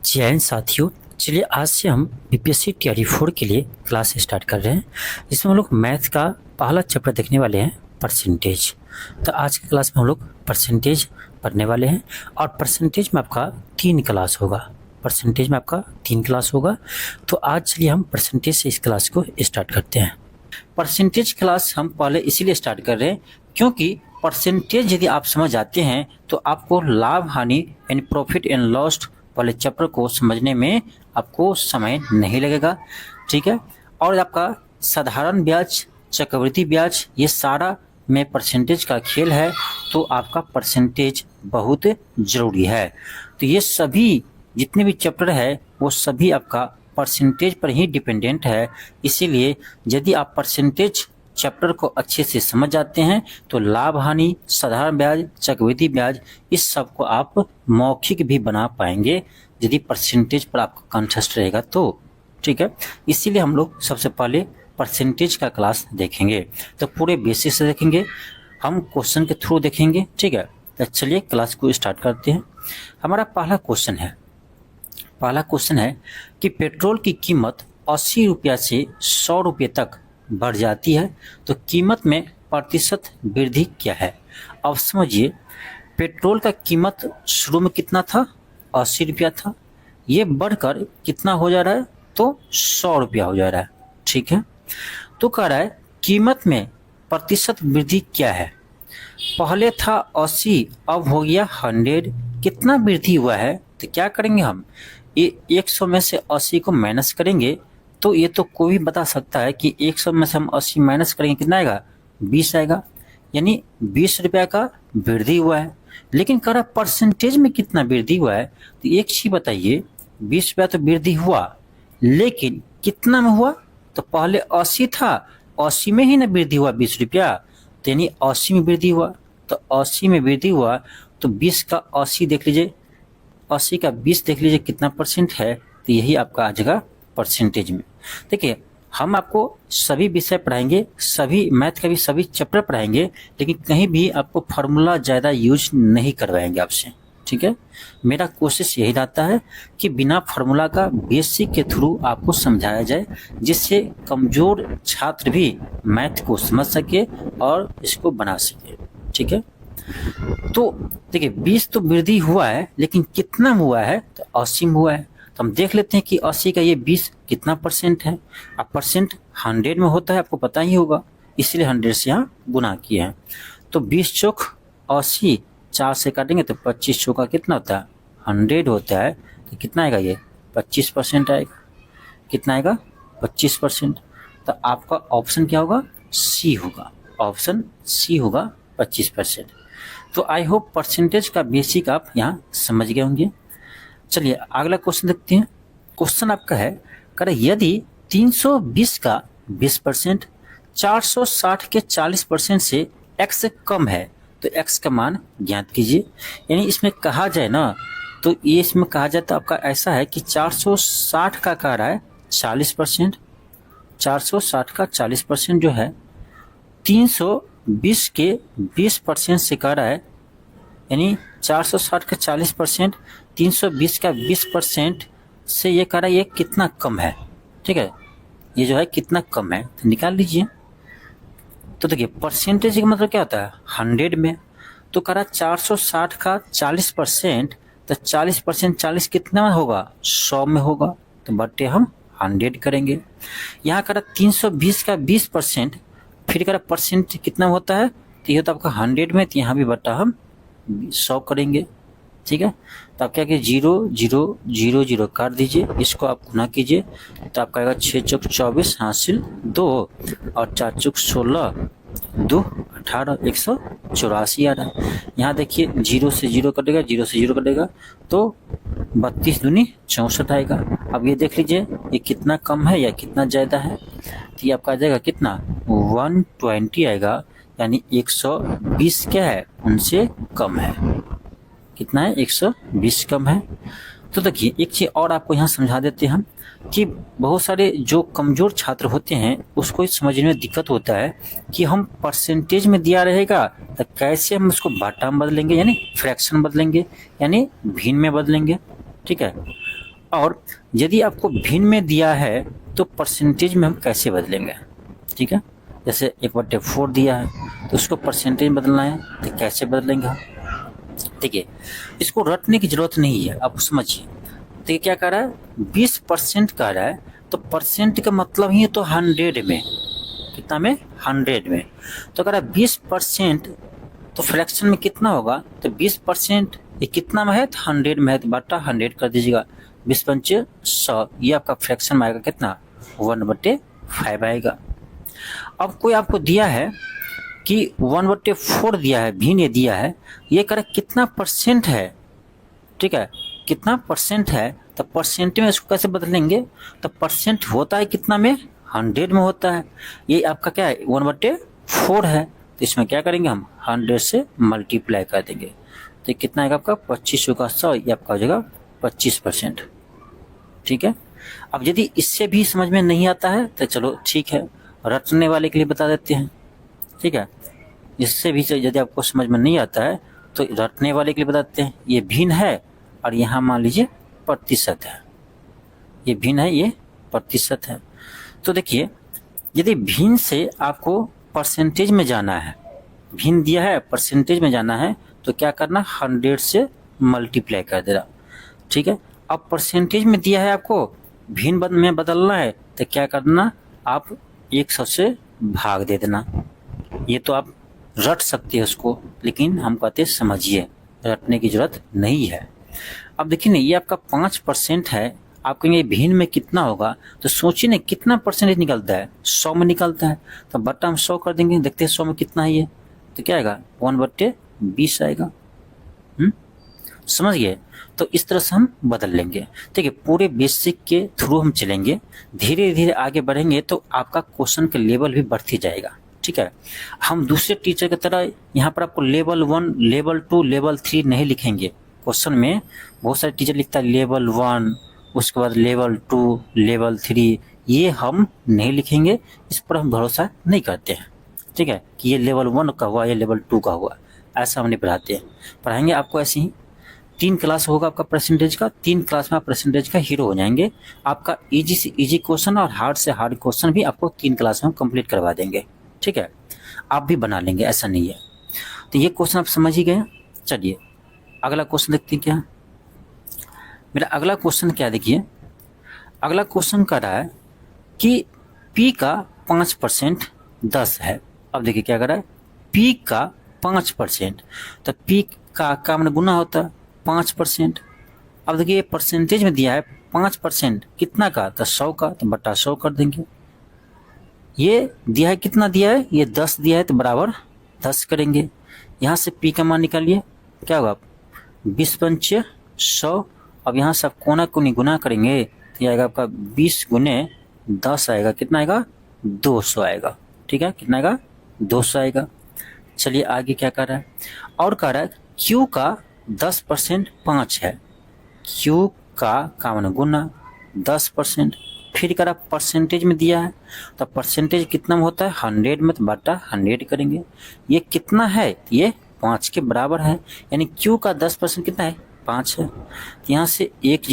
जय हिंद साथियों। चलिए आज से हम बीपीएससी टीआरई 4 के लिए क्लास स्टार्ट कर रहे हैं। इसमें हम लोग मैथ का पहला चैप्टर देखने वाले हैं, परसेंटेज। तो आज की क्लास में हम लोग परसेंटेज पढ़ने वाले हैं और परसेंटेज में आपका 3 क्लास होगा। तो आज चलिए हम परसेंटेज से इस क्लास को स्टार्ट करते हैं। परसेंटेज क्लास हम पहले इसीलिए स्टार्ट कर रहे हैं क्योंकि परसेंटेज यदि आप समझ आते हैं तो आपको लाभ हानि यानी प्रॉफिट एंड लॉस वाले चैप्टर को समझने में आपको समय नहीं लगेगा, ठीक है। और आपका साधारण ब्याज, चक्रवृद्धि ब्याज, ये सारा में परसेंटेज का खेल है, तो आपका परसेंटेज बहुत ज़रूरी है। तो ये सभी जितने भी चैप्टर है वो सभी आपका परसेंटेज पर ही डिपेंडेंट है। इसीलिए यदि आप परसेंटेज चैप्टर को अच्छे से समझ जाते हैं तो लाभ हानि, साधारण ब्याज, चक्रवृद्धि ब्याज, इस सब को आप मौखिक भी बना पाएंगे यदि परसेंटेज पर आपका कंठस्थ रहेगा तो, ठीक है। इसीलिए हम लोग सबसे पहले परसेंटेज का क्लास देखेंगे। तो पूरे बेसिक से देखेंगे, हम क्वेश्चन के थ्रू देखेंगे, ठीक है। तो चलिए क्लास को स्टार्ट करते हैं। हमारा पहला क्वेश्चन है कि पेट्रोल की कीमत 80 रुपया से 100 रुपये तक बढ़ जाती है तो कीमत में प्रतिशत वृद्धि क्या है। अब समझिए, पेट्रोल का कीमत शुरू में कितना था, 80 रुपया था, ये बढ़कर कितना हो जा रहा है तो 100 रुपया हो जा रहा है, ठीक है। तो कह रहा है कीमत में प्रतिशत वृद्धि क्या है। पहले था 80, अब हो गया 100, कितना वृद्धि हुआ है। तो क्या करेंगे हम, ये 100 में से 80 को माइनस करेंगे तो ये तो कोई भी बता सकता है कि 100 में से हम 80 माइनस करेंगे कितना आएगा, 20 आएगा, यानी 20 रुपया का वृद्धि हुआ है। लेकिन कह रहा परसेंटेज में कितना वृद्धि हुआ है। तो एक चीज बताइए, 20 रुपया तो वृद्धि हुआ, लेकिन कितना में हुआ। तो पहले 80 था, 80 में ही ना वृद्धि हुआ 20 रुपया, तो यानी 80 में वृद्धि हुआ। तो 80 में वृद्धि हुआ तो 20 का 80 देख लीजिए, 80 का 20 देख लीजिए कितना परसेंट है। तो यही आपका आ जाएगा परसेंटेज में। देखिए, हम आपको सभी विषय पढ़ाएंगे, सभी मैथ का भी सभी चैप्टर पढ़ाएंगे, लेकिन कहीं भी आपको फार्मूला ज़्यादा यूज नहीं करवाएंगे आपसे, ठीक है। मेरा कोशिश यही रहता है कि बिना फार्मूला का बेसिक के थ्रू आपको समझाया जाए, जिससे कमज़ोर छात्र भी मैथ को समझ सके और इसको बना सके, ठीक है। तो देखिए, 20 तो वृद्धि हुआ है, लेकिन कितना हुआ है तो 80 में हुआ है। तो हम देख लेते हैं कि 80 का ये 20 कितना परसेंट है। अब परसेंट 100 में होता है, आपको पता ही होगा, इसलिए 100 से यहाँ गुना किए हैं। तो 20 चौक 80, 4 से काटेंगे तो 25 चौका कितना होता है, 100 होता है। तो कितना आएगा, ये 25% आएगा। कितना आएगा, 25%। तो आपका ऑप्शन क्या होगा, सी होगा, ऑप्शन सी होगा 25%। तो आई होप परसेंटेज का बेसिक आप यहाँ समझ गए होंगे। चलिए अगला क्वेश्चन देखते हैं। क्वेश्चन आपका है, करे यदि 320 का 20%, 460 के 40% से x कम है तो x का मान ज्ञात कीजिए। यानी इसमें कहा जाए ना, तो ये इसमें कहा जाए तो आपका ऐसा है कि 460 का कह रहा है 40%, 460 का 40% जो है 320 के 20% से कह रहा है, यानी 460 का 40%, 320 का 20% से ये कह रहा है ये कितना कम है, ठीक है। ये जो है कितना कम है तो निकाल लीजिए। तो देखिए, परसेंटेज का मतलब क्या होता है, 100 में। तो कह रहा 460 का 40%, तो 40% 40 कितना में होगा, 100 में होगा, तो बटे हम 100 करेंगे। यहाँ कह रहा 320 का 20%, फिर कह रहा परसेंट कितना होता है, तो ये होता है आपका 100 में, तो यहाँ भी बटा हम 100 करेंगे, ठीक है। तो आप क्या कीजिए, 0 0 0 0 काट दीजिए, इसको आप गुना कीजिए तो आपका आएगा 6 चौक 24 हासिल 2 और 4 चौक 16 2 18 184 आ रहा है। यहाँ देखिए 0 से 0 कटेगा, 0 से 0 कटेगा तो 32 दूनी 64 आएगा। अब ये देख लीजिए ये कितना कम है या कितना ज़्यादा है। तो ये आपका आ जाएगा कितना, 120 आएगा, यानी 120 क्या है, उनसे कम है। कितना है, 120 कम है। तो देखिए एक चीज़ और आपको यहाँ समझा देते हैं हम कि बहुत सारे जो कमज़ोर छात्र होते हैं उसको समझने में दिक्कत होता है कि हम परसेंटेज में दिया रहेगा तो कैसे हम उसको बाटा में बदलेंगे, यानी फ्रैक्शन बदलेंगे, यानी भिन्न में बदलेंगे, ठीक है। और यदि आपको भिन्न में दिया है तो परसेंटेज में हम कैसे बदलेंगे, ठीक है। जैसे 1/4 दिया है तो उसको परसेंटेज में बदलना है तो कैसे बदलेंगे हम, ठीक है। इसको रटने की जरूरत नहीं है, आप समझिए। तो ये क्या कह रहा है, 20% कह रहा है, तो परसेंट का मतलब ही तो 100 में, कितना में, 100 में। तो कह रहा है 20%, तो फ्रैक्शन में कितना होगा, तो 20% ये कितना में है, 100 में है, तो बटा 100 कर दीजिएगा, 20×5 100, ये आपका फ्रैक्शन में आएगा कितना, 1/5 आएगा। अब कोई आपको दिया है कि 1/4 दिया है, भिन्न दिया है, ये कह रहा है कितना परसेंट है, ठीक है, कितना परसेंट है, तो परसेंट में इसको कैसे बदलेंगे, तो परसेंट होता है कितना में, 100 में होता है, ये आपका क्या है, 1/4 है, तो इसमें क्या करेंगे हम, 100 से मल्टीप्लाई कर देंगे, तो कितना आएगा आपका 25 का 100, ये आपका हो जाएगा 25%, ठीक है। अब यदि इससे भी समझ में नहीं आता है तो चलो ठीक है, रटने वाले के लिए बता देते हैं, ठीक है। इससे भी यदि आपको समझ में नहीं आता है तो रटने वाले के लिए बताते हैं, ये भिन्न है और यहाँ मान लीजिए प्रतिशत है, ये भिन्न है, ये प्रतिशत है। तो देखिए, यदि भिन्न से आपको परसेंटेज में जाना है, भिन्न दिया है परसेंटेज में जाना है, तो क्या करना, 100 से मल्टीप्लाई कर देना, ठीक है। अब परसेंटेज में दिया है आपको भिन्न में बदलना है, तो क्या करना, आप 100 से भाग दे देना। ये तो आप रट सकते हैं उसको, लेकिन हम कहते हैं समझिए, रटने की जरूरत नहीं है। अब देखिए ना, ये आपका 5% है, आप कहेंगे भिन्न में कितना होगा, तो सोचिए ना कितना परसेंटेज निकलता है, 100 में निकलता है, तो बट्टा हम 100 कर देंगे, देखते हैं 100 में कितना है ये, तो क्या आएगा, 1/20 आएगा। समझ गए। तो इस तरह से हम बदल लेंगे, ठीक है। पूरे बेसिक के थ्रू हम चलेंगे, धीरे धीरे आगे बढ़ेंगे तो आपका क्वेश्चन का लेवल भी बढ़ती जाएगा, ठीक है। हम दूसरे टीचर की तरह यहाँ पर आपको लेवल 1, लेवल 2, लेवल 3 नहीं लिखेंगे। क्वेश्चन में बहुत सारे टीचर लिखता है लेवल 1, उसके बाद लेवल 2, लेवल 3, ये हम नहीं लिखेंगे, इस पर हम भरोसा नहीं करते हैं, ठीक है, कि ये लेवल 1 का हुआ, ये लेवल 2 का हुआ, ऐसा हम नहीं पढ़ाते हैं। पढ़ाएंगे आपको ऐसे ही, 3 क्लास होगा आपका परसेंटेज का, 3 क्लास में आप परसेंटेज का हीरो हो जाएंगे। आपका इजी से इजी क्वेश्चन और हार्ड से हार्ड क्वेश्चन भी आपको 3 क्लास में हम कंप्लीट करवा देंगे, ठीक है। आप भी बना लेंगे, ऐसा नहीं है। तो ये क्वेश्चन आप समझ ही गए। चलिए अगला क्वेश्चन देखते हैं क्या है। मेरा अगला क्वेश्चन क्या, देखिए अगला क्वेश्चन कर रहा है कि P का 5% 10 है। अब देखिए क्या कर रहा है, P का 5%, तो P का मैंने गुना होता है 5%। अब देखिए परसेंटेज में दिया है 5%, कितना का, तो 100 का, तो बटा 100 कर देंगे। ये दिया है, कितना दिया है, ये 10 दिया है, तो बराबर 10 करेंगे। यहाँ से P का मान निकालिए, क्या होगा, 20×5 100। अब यहाँ से आप कोना कोनी गुना करेंगे तो आएगा आपका 20 × 10 आएगा, कितना आएगा, 200 आएगा, ठीक है, कितना आएगा, 200 आएगा। चलिए आगे क्या कर रहा है, और कह रहा है Q का 10% 5 है, Q का मान गुना 10%, फिर कह रहा परसेंटेज में दिया है, तो परसेंटेज कितना में होता है, 100 में, तो बटा 100 करेंगे। ये कितना है, ये 5 के बराबर है, यानी Q का 10% कितना है, 5 है। तो यहाँ से 1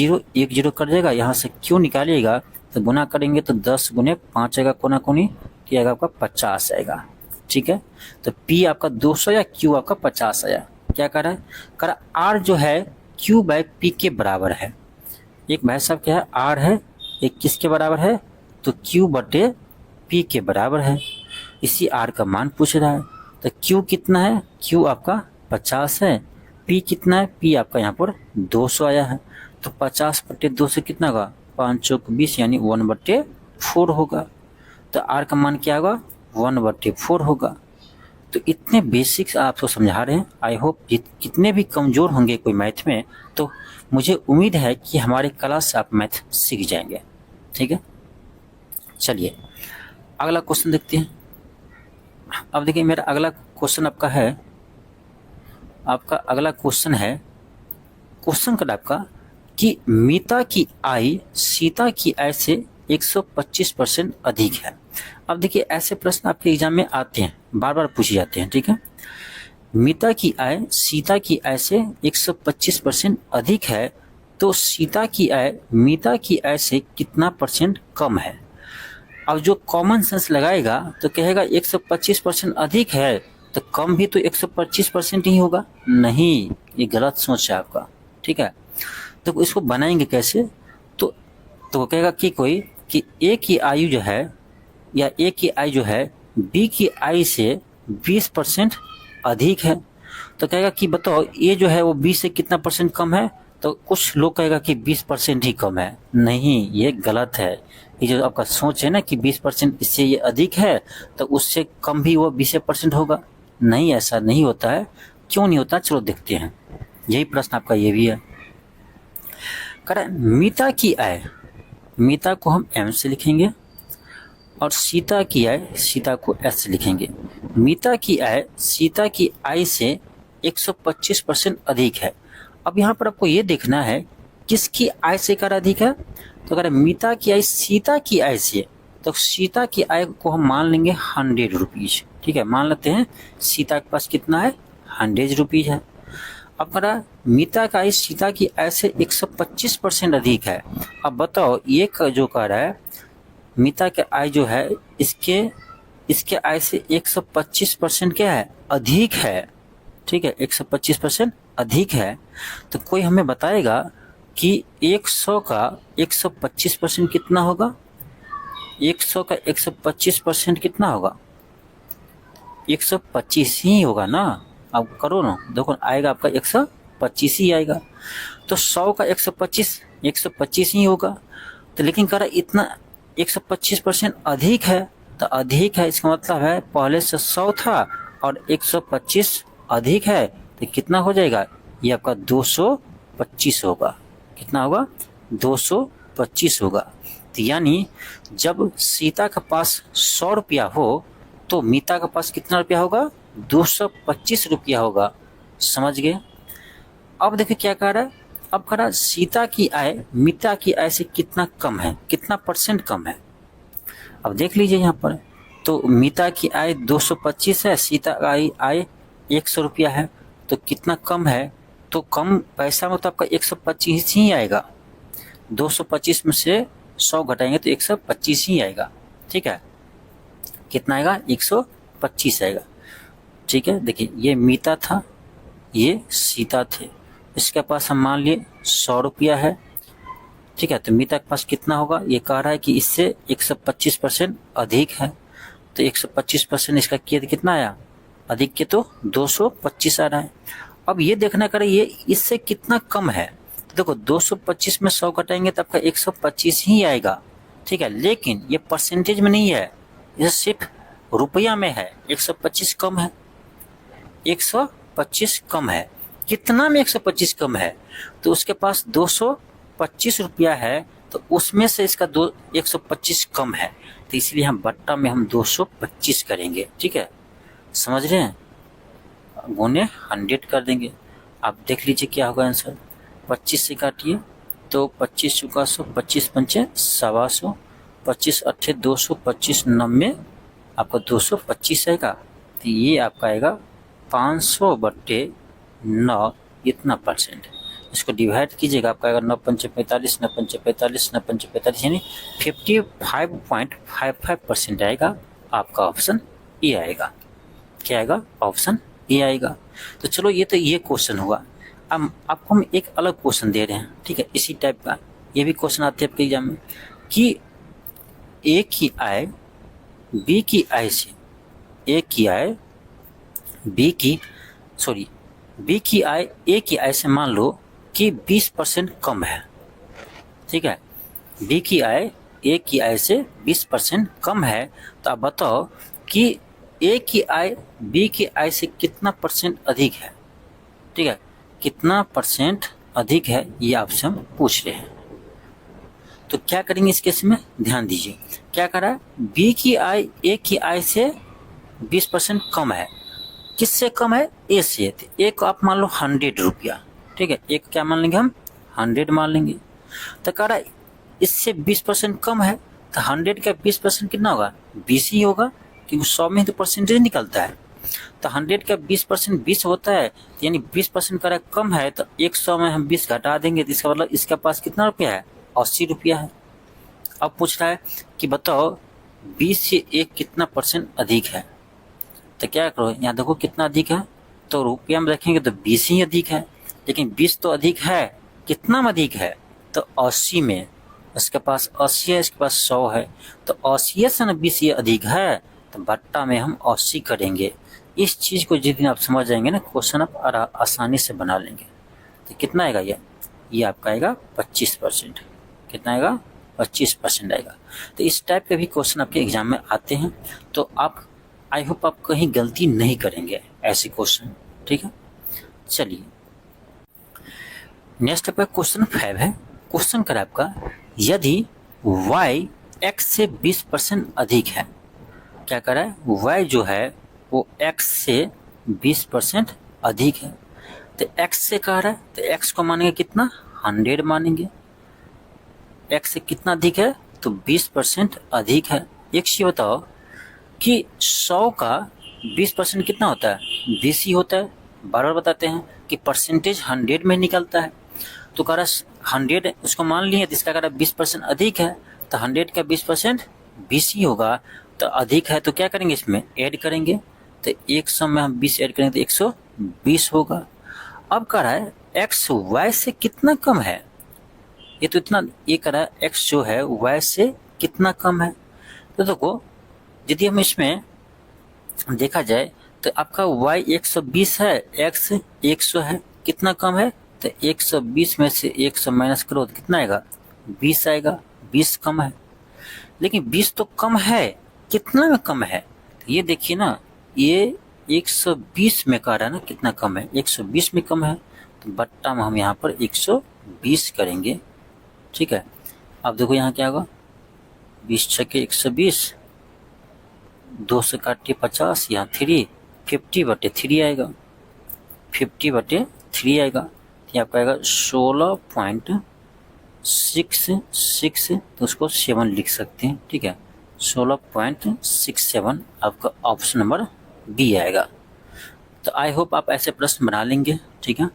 0 कर देगा, यहाँ से Q निकालिएगा तो गुना करेंगे तो 10 × 5 आएगा, कोना कोनी, तो आएगा आपका 50 आएगा, ठीक है। तो P आपका 200 या Q आपका 50 आया। क्या कर रहा है, कह रहा R जो है Q/P के बराबर है। एक भाई साहब क्या है, R है, एक किसके बराबर है, तो Q/P के बराबर है। इसी R का मान पूछ रहा है, तो Q कितना है, Q आपका 50 है, P कितना है, P आपका यहाँ पर 200 आया है, तो 50/2 से कितना होगा, 5 चौक 20, यानी 1/4 होगा। तो R का मान क्या होगा, 1/4 होगा। तो इतने बेसिक्स आपको समझा रहे हैं। आई होप कितने भी कमज़ोर होंगे कोई मैथ में, तो मुझे उम्मीद है कि हमारे क्लास से आप मैथ सीख जाएंगे, ठीक है। चलिए अगला क्वेश्चन देखते हैं। अब देखिए मेरा अगला क्वेश्चन आपका अगला क्वेश्चन है, क्वेश्चन का आपका कि मीता की आय सीता की आय से 125% अधिक है। अब देखिए ऐसे प्रश्न आपके एग्जाम में आते हैं, बार बार पूछे जाते हैं, ठीक है। मीता की आय सीता की आय से 125% अधिक है, तो सीता की आय मीता की आय से कितना परसेंट कम है। अब जो कॉमन सेंस लगाएगा तो कहेगा 125% अधिक है, तो कम भी तो 125% ही होगा। नहीं, ये गलत सोच है आपका, ठीक है। तो इसको बनाएंगे कैसे, तो वो कहेगा कि कोई कि ए की आयु जो है या ए की आय जो है बी की आय से 20% अधिक है। तो कहेगा कि बताओ ये जो है वो बी से कितना परसेंट कम है, तो कुछ लोग कहेगा कि 20% ही कम है। नहीं, ये गलत है। ये जो आपका सोच है ना कि 20% इससे ये अधिक है तो उससे कम भी वो 20% होगा। नहीं, ऐसा नहीं होता है। क्यों नहीं होता, चलो देखते हैं। यही प्रश्न आपका ये भी है। कह रहा है मीता की आय, मीता को हम एम से लिखेंगे और सीता की आय सीता को एस से लिखेंगे। मीता की आय सीता की आय से 125% अधिक है। अब यहाँ पर आपको ये देखना है किसकी आय से कर अधिक है। तो अगर मीता की आय सीता की आय से, तो सीता की आय को हम मान लेंगे 100 रुपीज, ठीक है। मान लेते हैं सीता के पास कितना है, 100 रुपीज है। अब करा मीता का आय सीता की आय से 125% अधिक है। अब बताओ ये जो कह रहा है मीता के आय जो है इसके आय से 125% क्या है, अधिक है, ठीक है। 125% अधिक है। तो कोई हमें बताएगा कि 100 का 125% कितना होगा। 100 का 125% कितना होगा, 125 ही होगा ना। अब करो ना, देखो आएगा आपका 125 ही आएगा। तो 100 का 125 ही होगा। तो लेकिन कह रहा इतना 125% अधिक है। तो अधिक है इसका मतलब है पहले से 100 था और 125 अधिक है, तो कितना हो जाएगा, ये आपका 225 होगा। कितना होगा, 225 होगा। तो यानी जब सीता के पास 100 रुपया हो तो मीता के पास कितना रुपया होगा, 225 रुपया होगा। समझ गए। अब देखिए क्या कह रहा है, अब कह रहा है सीता की आय मीता की आय से कितना कम है, कितना परसेंट कम है। अब देख लीजिए यहाँ पर, तो मीता की आय 225 है, सीता की आय 100 रुपया है। तो कितना कम है, तो कम पैसा में तो आपका 125 ही आएगा। 225 में से 100 घटाएंगे तो 125 ही आएगा, ठीक है। कितना आएगा, 125 आएगा, ठीक है। देखिए ये मीता था, ये सीता थे। इसके पास हम मान लिए 100 रुपया है, ठीक है। तो मीता के पास कितना होगा, ये कह रहा है कि इससे 125% अधिक है। तो 125% इसका किया तो कितना आया, अधिक के तो 225 आ रहा है। अब ये देखना करें ये इससे कितना कम है। तो देखो 225 में 100 घटाएंगे तो आपका 125 ही आएगा, ठीक है। लेकिन ये परसेंटेज में नहीं है, ये सिर्फ रुपया में है। 125 कम है, 125 कम है। कितना में 125 कम है, तो उसके पास 225 रुपया है, तो उसमें से इसका 125 कम है। तो इसलिए हम बट्टा में हम 225 करेंगे, ठीक है। समझ रहे हैं, गुने 100 कर देंगे। आप देख लीजिए क्या होगा आंसर। 25 से काटिए तो 25 चुका 100, 25 पंचे 125, 25 अट्ठे 200, 25 90, आपका 225 आएगा। तो ये आपका आएगा 500/9 इतना परसेंट। इसको डिवाइड कीजिएगा, आपका आएगा 9 पंचे 45, 9 पंचे 45, 9 पंचे 45, यानी 55.55% आएगा। आपका ऑप्शन ए आएगा। क्या आएगा, ऑप्शन ए आएगा। तो चलो ये तो ये क्वेश्चन हुआ। अब आपको हम एक अलग क्वेश्चन दे रहे हैं, ठीक है, इसी टाइप का। ये भी क्वेश्चन आते हैं आपके एग्जाम में कि ए की आय बी की आय से, ए की आय बी की आय ए की आय से मान लो कि 20% कम है, ठीक है। बी की आय ए की आय से 20% कम है। तो आप बताओ कि ए की आय बी की आय से कितना परसेंट अधिक है, ठीक है। कितना परसेंट अधिक है ये आपसे हम पूछ रहे हैं। तो क्या करेंगे इस केस में, ध्यान दीजिए। क्या कर रहा है, बी की आय ए की आय से 20% कम है। किससे कम है, ए से। ए को आप मान लो 100 रुपया, ठीक है। एक क्या मान लेंगे हम, 100 मान लेंगे। तो कह रहा है इससे 20% कम है, तो 100 का 20% कितना होगा, 20 ही होगा, क्योंकि 100 में तो परसेंटेज निकलता है। तो 100 का 20% 20 होता है, यानी 20% का कम है, तो 100 में हम 20 घटा देंगे, तो इसका मतलब इसके पास कितना रुपया है, 80 रुपया है। अब पूछ रहा है कि बताओ 20 से 1 कितना परसेंट अधिक है, तो क्या करो, यहाँ देखो कितना अधिक है, तो रुपया में रखेंगे तो 20 ही अधिक है, लेकिन 20 तो अधिक है, कितना में अधिक है, तो 80 में। इसके पास 80 है, इसके पास 100 है, तो 80 से ना 20 ये अधिक है, तो बट्टा में हम 80 करेंगे। इस चीज़ को जिस दिन आप समझ जाएंगे ना, क्वेश्चन आप आसानी से बना लेंगे। तो कितना आएगा ये आपका आएगा 25%। कितना आएगा, 25% आएगा। तो इस टाइप के भी क्वेश्चन आपके एग्जाम में आते हैं, तो आप आई होप आप कहीं गलती नहीं करेंगे ऐसे क्वेश्चन, ठीक है। चलिए नेक्स्ट आपका क्वेश्चन 5 है। क्वेश्चन कर आपका, यदि y x से 20% अधिक है, क्या कर रहा है, y जो है वो x से 20% अधिक है, तो x से कह रहा है, तो x को मानेंगे कितना, 100 मानेंगे। x से कितना अधिक है, तो 20% अधिक है। एक चीज बताओ कि 100 का 20% कितना होता है, 20 ही होता है। बार बार बताते हैं कि परसेंटेज 100 में निकलता है, तो कह रहा 100 उसको मान लिए, तो इसका कह रहा 20% अधिक है, तो 100 का 20% 20 ही होगा। तो अधिक है तो क्या करेंगे, इसमें ऐड करेंगे, तो 100 में हम 20 ऐड करेंगे तो 120 होगा। अब कह रहा है x y से कितना कम है, ये तो इतना, ये कह रहा है x जो है y से कितना कम है। तो देखो यदि हम इसमें देखा जाए तो आपका y 120 है, x 100 है, कितना कम है, तो 120 में से 100 माइनस करो तो कितना आएगा, 20 आएगा। 20 कम है, लेकिन 20 तो कम है, कितना में कम है, तो ये देखिए ना, ये 120 में कह रहा है ना, कितना कम है, 120 में कम है, तो बट्टा में हम यहाँ पर 120 करेंगे, ठीक है। अब देखो यहाँ क्या होगा, 20 छके 120, 2 से काटिए 50, यहाँ 3, 50/3 आएगा, 50/3 आएगा। ये आपका आएगा 16.66, तो उसको 7 लिख सकते हैं, ठीक है। 16.67 आपका ऑप्शन नंबर बी आएगा। तो आई होप आप ऐसे प्रश्न बना लेंगे, ठीक है।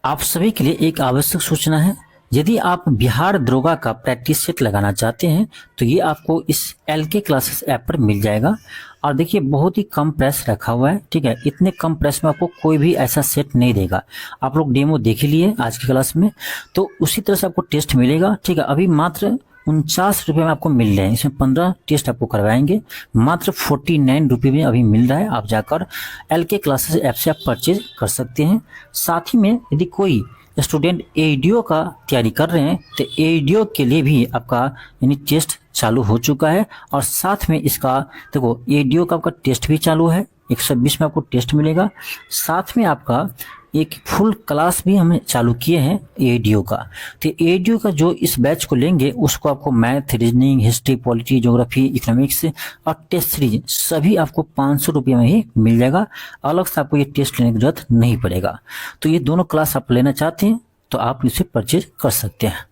आप सभी के लिए एक आवश्यक सूचना है, यदि आप बिहार दरोगा का प्रैक्टिस सेट लगाना चाहते हैं तो ये आपको इस LK क्लासेस ऐप पर मिल जाएगा। और देखिए बहुत ही कम प्राइस रखा हुआ है, ठीक है। इतने कम प्राइस में आपको कोई भी ऐसा सेट नहीं देगा। आप लोग डेमो देख ही लिए आज की क्लास में, तो उसी तरह से आपको टेस्ट मिलेगा, ठीक है। अभी मात्र 49 रुपये में आपको मिल रहे हैं, इसमें 15 टेस्ट आपको करवाएंगे, मात्र 49 रुपये में अभी मिल रहा है। आप जाकर LK क्लासेस ऐप से आप परचेज कर सकते हैं। साथ ही में यदि कोई स्टूडेंट AEDO का तैयारी कर रहे हैं तो AEDO के लिए भी आपका यानी टेस्ट चालू हो चुका है, और साथ में इसका देखो AEDO का आपका टेस्ट भी चालू है, 120 में आपको टेस्ट मिलेगा। साथ में आपका एक फुल क्लास भी हमें चालू किए हैं AEDO का। तो AEDO का जो इस बैच को लेंगे उसको आपको math, reasoning, history, polity, geography, economics और टेस्ट सीरीज सभी आपको 500 रुपये में ही मिल जाएगा। अलग से आपको ये टेस्ट लेने की जरूरत नहीं पड़ेगा। तो ये दोनों क्लास आप लेना चाहते हैं तो आप इसे परचेज कर सकते हैं।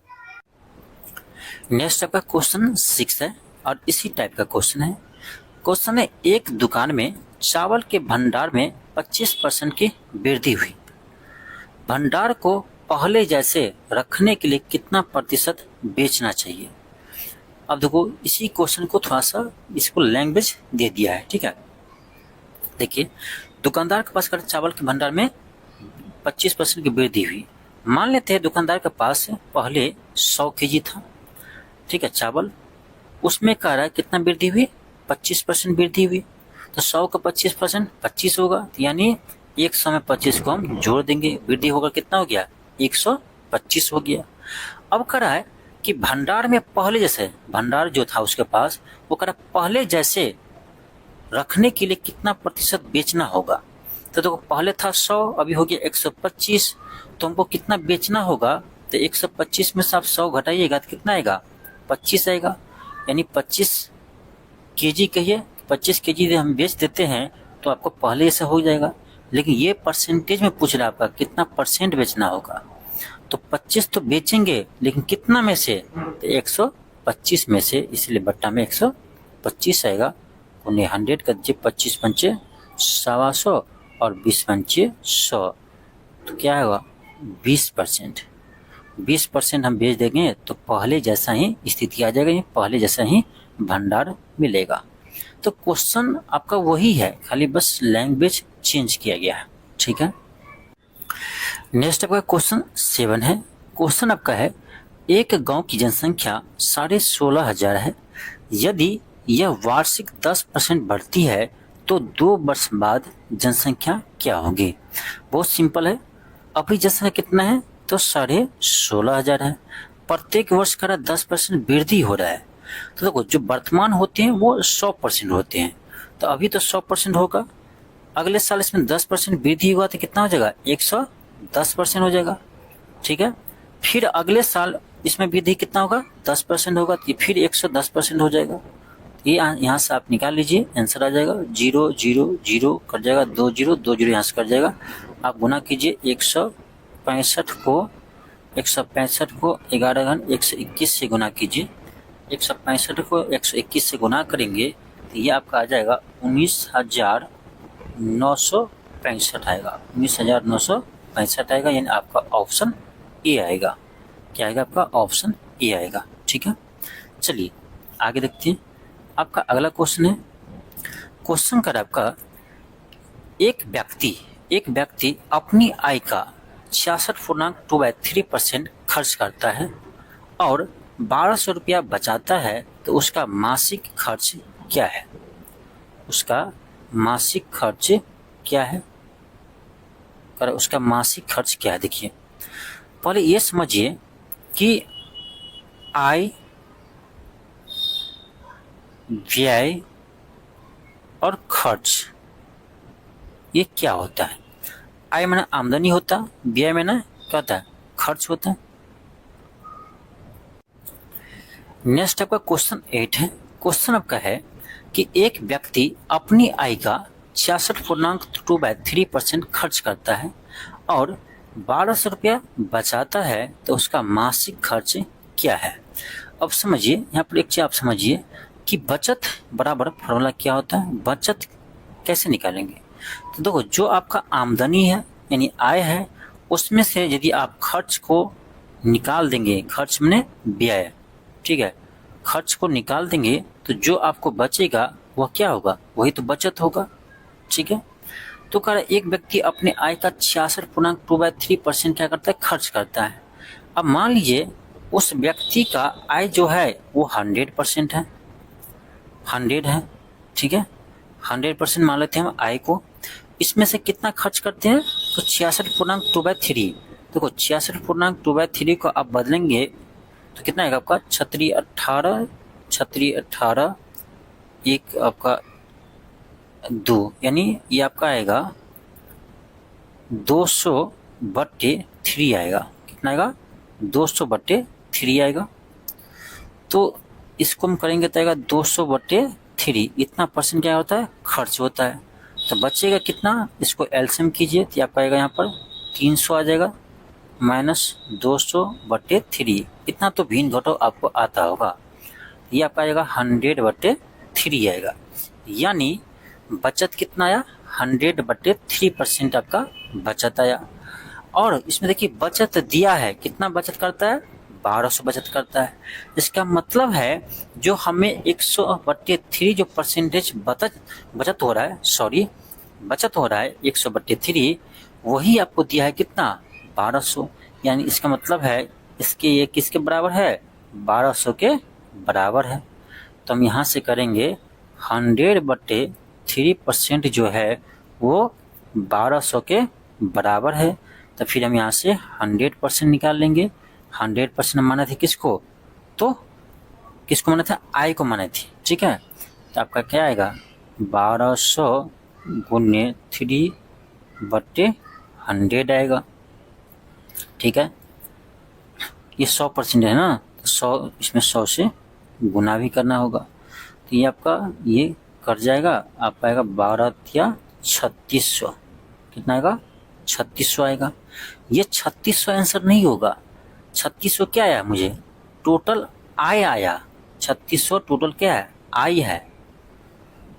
नेक्स्ट आपका क्वेश्चन 6 है और इसी टाइप का क्वेश्चन है। क्वेश्चन है, एक दुकान में चावल के भंडार में 25% की वृद्धि हुई, भंडार को पहले जैसे रखने के लिए कितना प्रतिशत बेचना चाहिए। अब देखो इसी क्वेश्चन को थोड़ा सा इसको लैंग्वेज दे दिया है, ठीक है। देखिए दुकानदार के पास चावल के भंडार में 25% की वृद्धि हुई। मान लेते हैं दुकानदार के पास पहले 100 kg था, ठीक है, चावल, उसमें कह रहा है कितना वृद्धि हुई, 25% वृद्धि हुई। तो 100 का 25% 25 होगा, यानी 100 में 25 को हम जोड़ देंगे, वृद्धि होगा कितना हो गया, 125 हो गया। अब कह रहा है कि भंडार में पहले जैसे, भंडार जो था उसके पास वो कह रहा पहले जैसे रखने के लिए कितना प्रतिशत बेचना होगा। तो देखो पहले था 100, अभी हो गया 125, तो हमको कितना बेचना होगा, तो 125 में से आप 100 घटाइएगा तो कितना आएगा, 25 आएगा। यानी 25 kg कहिए, 25 kg हम बेच देते हैं तो आपको पहले से हो जाएगा। लेकिन ये परसेंटेज में पूछ रहा है आपका कितना परसेंट बेचना होगा, तो 25 तो बेचेंगे लेकिन कितना में से, तो 125 में से, इसलिए बट्टा में 125 आएगा। 100 का 25 पंचे 125 और 20 पंचे 100, तो क्या होगा 20%। 20% हम बेच देंगे तो पहले जैसा ही स्थिति आ जाएगा, ये पहले जैसा ही भंडार मिलेगा। तो क्वेश्चन आपका वही है, खाली बस लैंग्वेज चेंज किया गया है। ठीक है, नेक्स्ट आपका क्वेश्चन 7 है। क्वेश्चन आपका है, एक गांव की जनसंख्या 16,500 है। यदि यह वार्षिक 10% बढ़ती है तो 2 वर्ष बाद जनसंख्या क्या होगी? बहुत सिंपल है, अभी जनसंख्या कितना है तो 16,500 है, प्रत्येक वर्ष का 10% वृद्धि हो रहा है। तो देखो जो वर्तमान होते हैं वो 100% होते हैं, तो अभी तो 100% होगा, अगले साल इसमें 10% वृद्धि हुआ तो कितना हो जाएगा 110% हो जाएगा। ठीक है, फिर अगले साल इसमें वृद्धि कितना होगा 10% होगा, तो फिर 110% हो जाएगा। ये यहाँ से आप निकाल लीजिए, आंसर आ जाएगा 0 0 0 कट जाएगा, 2 0 2 0 यहाँ से कट जाएगा। आप गुना कीजिए 165 को 11 घन 121 से गुना कीजिए, 165 को 121 से गुना करेंगे तो ये आपका आ जाएगा 19,965 आएगा, 19,965 आएगा, यानी आपका ऑप्शन ए आएगा। क्या आएगा आपका ऑप्शन ए आएगा। ठीक है, चलिए आगे देखते हैं। आपका अगला क्वेश्चन है, क्वेश्चन कर आपका, एक व्यक्ति अपनी आय का 66.23% खर्च करता है और 1,200 रुपया बचाता है, तो उसका मासिक खर्च क्या है? उसका मासिक खर्च क्या है? उसका मासिक खर्च क्या है? देखिए पहले ये समझिए कि आय, व्यय और खर्च ये क्या होता है? आय माने आमदनी होता है, व्यय माने क्या होता है खर्च होता है। नेक्स्ट आपका क्वेश्चन 8 है। क्वेश्चन आपका है कि एक व्यक्ति अपनी आय का 66.23% खर्च करता है और 1,200 रुपया बचाता है, तो उसका मासिक खर्च क्या है? अब समझिए, यहाँ पर एक चीज आप समझिए कि बचत बराबर फॉर्मूला क्या होता है, बचत कैसे निकालेंगे? तो देखो जो आपका आमदनी है यानी आय है, उसमें से यदि आप खर्च को निकाल देंगे, खर्च में व्यय, ठीक है, खर्च को निकाल देंगे तो जो आपको बचेगा वह क्या होगा, वही तो बचत होगा। ठीक है, तो कह रहा एक व्यक्ति अपने आय का 66.23% क्या करता है खर्च करता है। अब मान लीजिए उस व्यक्ति का आय जो है वो 100% है, 100 है। ठीक है, 100% मान लेते हैं हम आय को, इसमें से कितना खर्च करते हैं तो 66.2/3। देखो 66.2/3 को आप बदलेंगे तो कितना आएगा आपका 18 एक आपका 2, यानी ये आपका आएगा 200/3 आएगा। कितना आएगा 200/3 आएगा। तो इसको हम करेंगे तो आएगा 200/3, इतना परसेंट क्या होता है खर्च होता है। तो बचेगा कितना, इसको एलसीएम कीजिए तो आपका आएगा यहाँ पर 300 आ जाएगा माइनस 200/3, इतना तो भिन्न घटाव आपको आता होगा, ये आपका आएगा 100/3 आएगा। यानी बचत कितना आया 100/3% आपका बचत आया। और इसमें देखिए बचत दिया है, कितना बचत करता है 1,200 बचत करता है। इसका मतलब है जो हमें 100/3 जो परसेंटेज बचत हो रहा है, बचत हो रहा है 100/3, वही आपको दिया है कितना 1,200। यानी इसका मतलब है इसके ये किसके बराबर है 1,200 के बराबर है। तो हम यहाँ से करेंगे 100/3% जो है वो 1,200 के बराबर है। तो फिर हम यहाँ से 100% निकाल लेंगे। 100% माने थे किसको, तो किसको माने था आय को माने थी। ठीक है, तो आपका क्या आएगा 1,200 गुने 3/100 आएगा। ठीक है, ये 100% है ना, तो 100 इसमें 100 से गुना भी करना होगा, तो ये आपका ये कट जाएगा, आपका आएगा 12 या 3600। कितना आएगा 3600 आएगा। ये 3600 आंसर नहीं होगा, 3600 क्या आया मुझे टोटल आय आया, 3600 टोटल क्या है आय है,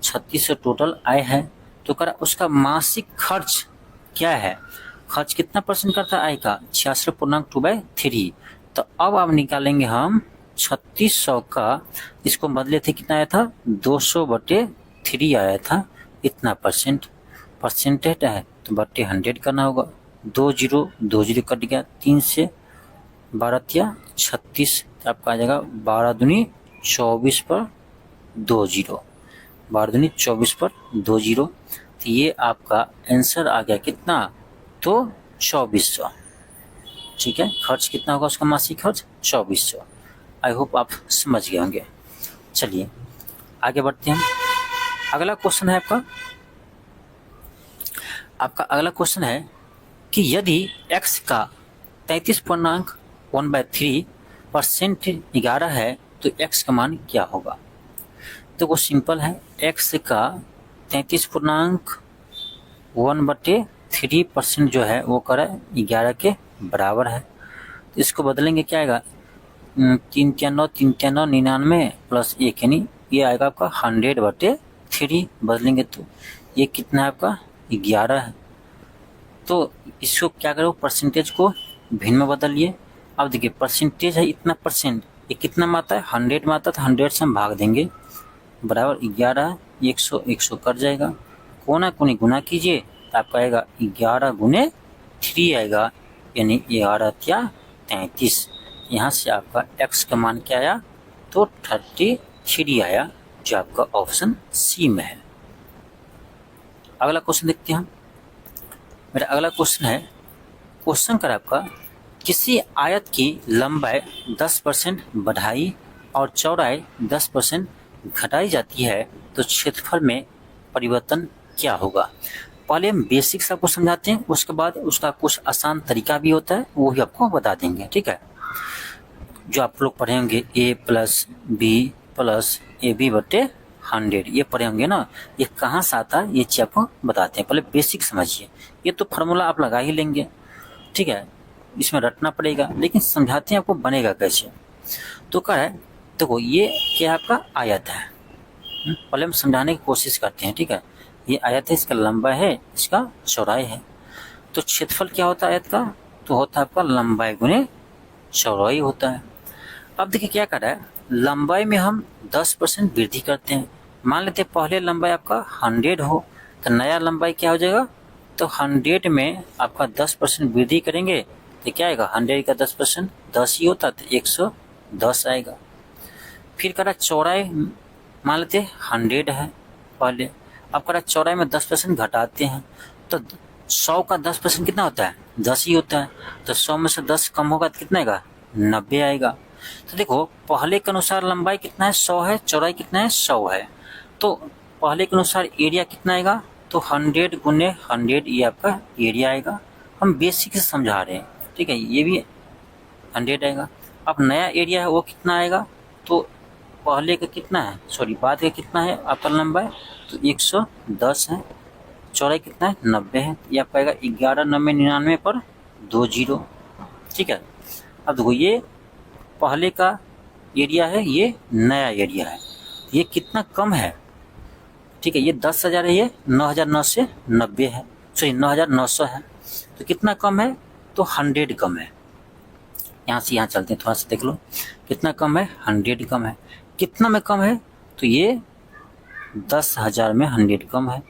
3600 टोटल आय है। तो करा उसका मासिक खर्च क्या है, खर्च कितना परसेंट करता है आय का, 66.2/3। तो अब आप निकालेंगे हम 3600 का, इसको बदले थे कितना आया था, 200/3 आया था, इतना परसेंटेज है तो बटे 100 करना होगा। 2 जीरो कट गया, 3 से 12 36, तो आपका आ जाएगा 12 दूनी 24 पर 2 जीरो, 12 दूनी 24 पर 2 जीरो। तो ये आपका आंसर आ गया कितना, तो 2400। ठीक है, खर्च कितना होगा उसका मासिक खर्च, 2400। आई होप आप समझ गए होंगे। चलिए आगे बढ़ते हैं। अगला क्वेश्चन है आपका अगला क्वेश्चन है कि यदि x का 33.1/3% 11 है तो x का मान क्या होगा। तो वो सिंपल है, x का 33.1/3% जो है वो करे 11 के बराबर है। तो इसको बदलेंगे, क्या आएगा, 3 99 प्लस 1, यानी ये आएगा आपका 100/3। बदलेंगे तो ये कितना है आपका 11 है। तो इसको क्या करो, परसेंटेज को भिन्न में बदलिए। अब देखिए परसेंटेज है इतना परसेंट, ये कितना में आता है, 100 में आता है, तो 100 से हम भाग देंगे, बराबर 11, 100 100 कट जाएगा, कोना कोनी गुना कीजिए तो आपका आएगा 11 गुने 3 आएगा, यानी 11 या 33। यहाँ से आपका x का मान क्या आया, तो 33 आया, जो आपका ऑप्शन सी में है। अगला क्वेश्चन देखते हैं हम। मेरा अगला क्वेश्चन है, क्वेश्चन कर आपका किसी आयत की लंबाई 10% बढ़ाई और चौड़ाई 10% घटाई जाती है तो क्षेत्रफल में परिवर्तन क्या होगा। पहले हम बेसिक्स आपको समझाते हैं, उसके बाद उसका कुछ आसान तरीका भी होता है, वो भी आपको बता देंगे। ठीक है, जो आप लोग पढ़े होंगे a+b+ab/100, ये पढ़े होंगे ना, ये कहाँ से आता है ये चीज आपको बताते हैं। पहले बेसिक समझिए, ये तो फार्मूला आप लगा ही लेंगे, ठीक है, इसमें रटना पड़ेगा, लेकिन समझाते हैं आपको बनेगा कैसे। तो क्या है, देखो ये क्या आपका आयत है, पहले हम समझाने की कोशिश करते हैं। ठीक है, ये आयत है, इसका लंबा है, इसका चौड़ाई है। तो क्षेत्रफल क्या होता है आयत का, तो होता है आपका लंबाई गुने चौड़ाई होता है। अब देखिए क्या कर रहा है, लंबाई में हम 10% वृद्धि करते हैं। मान लेते हैं पहले लंबाई आपका 100 हो, तो नया लंबाई क्या हो जाएगा, तो 100 में आपका 10% वृद्धि करेंगे तो क्या आएगा, 100 का 10% 10 ही होता, तो 110 आएगा। फिर करा चौड़ाई, मान लेते 100 है पहले, अब करा चौड़ाई में 10% घटाते हैं, तो 100 का 10% कितना होता है, 10 ही होता है, तो 100 में से 10 कम होगा तो कितना आएगा, 90 आएगा। तो देखो पहले के अनुसार लंबाई कितना है, 100 है, चौड़ाई कितना है, 100 है, तो पहले के अनुसार एरिया कितना आएगा, तो 100 गुने 100 ये आपका एरिया आएगा। हम बेसिक से समझा रहे हैं, ठीक है, ये भी 100 आएगा। अब नया एरिया है वो कितना आएगा, तो पहले का कितना है, सॉरी बाद का कितना है आपका लंबाई, तो 110 है, चौड़ाई कितना है, 90 है, ये आपका आएगा 11 90 99 पर 2 जीरो। ठीक है, अब देखो ये पहले का एरिया है, ये नया एरिया है, ये कितना कम है, ठीक है, ये 10,000 है, ये 9,990 है, सॉरी 9,900 है, तो कितना कम है, तो 100 कम है। यहाँ से यहाँ चलते हैं, थोड़ा सा देख लो कितना कम है, 100 कम है। कितना में कम है, तो ये 10,000 में 100 कम है।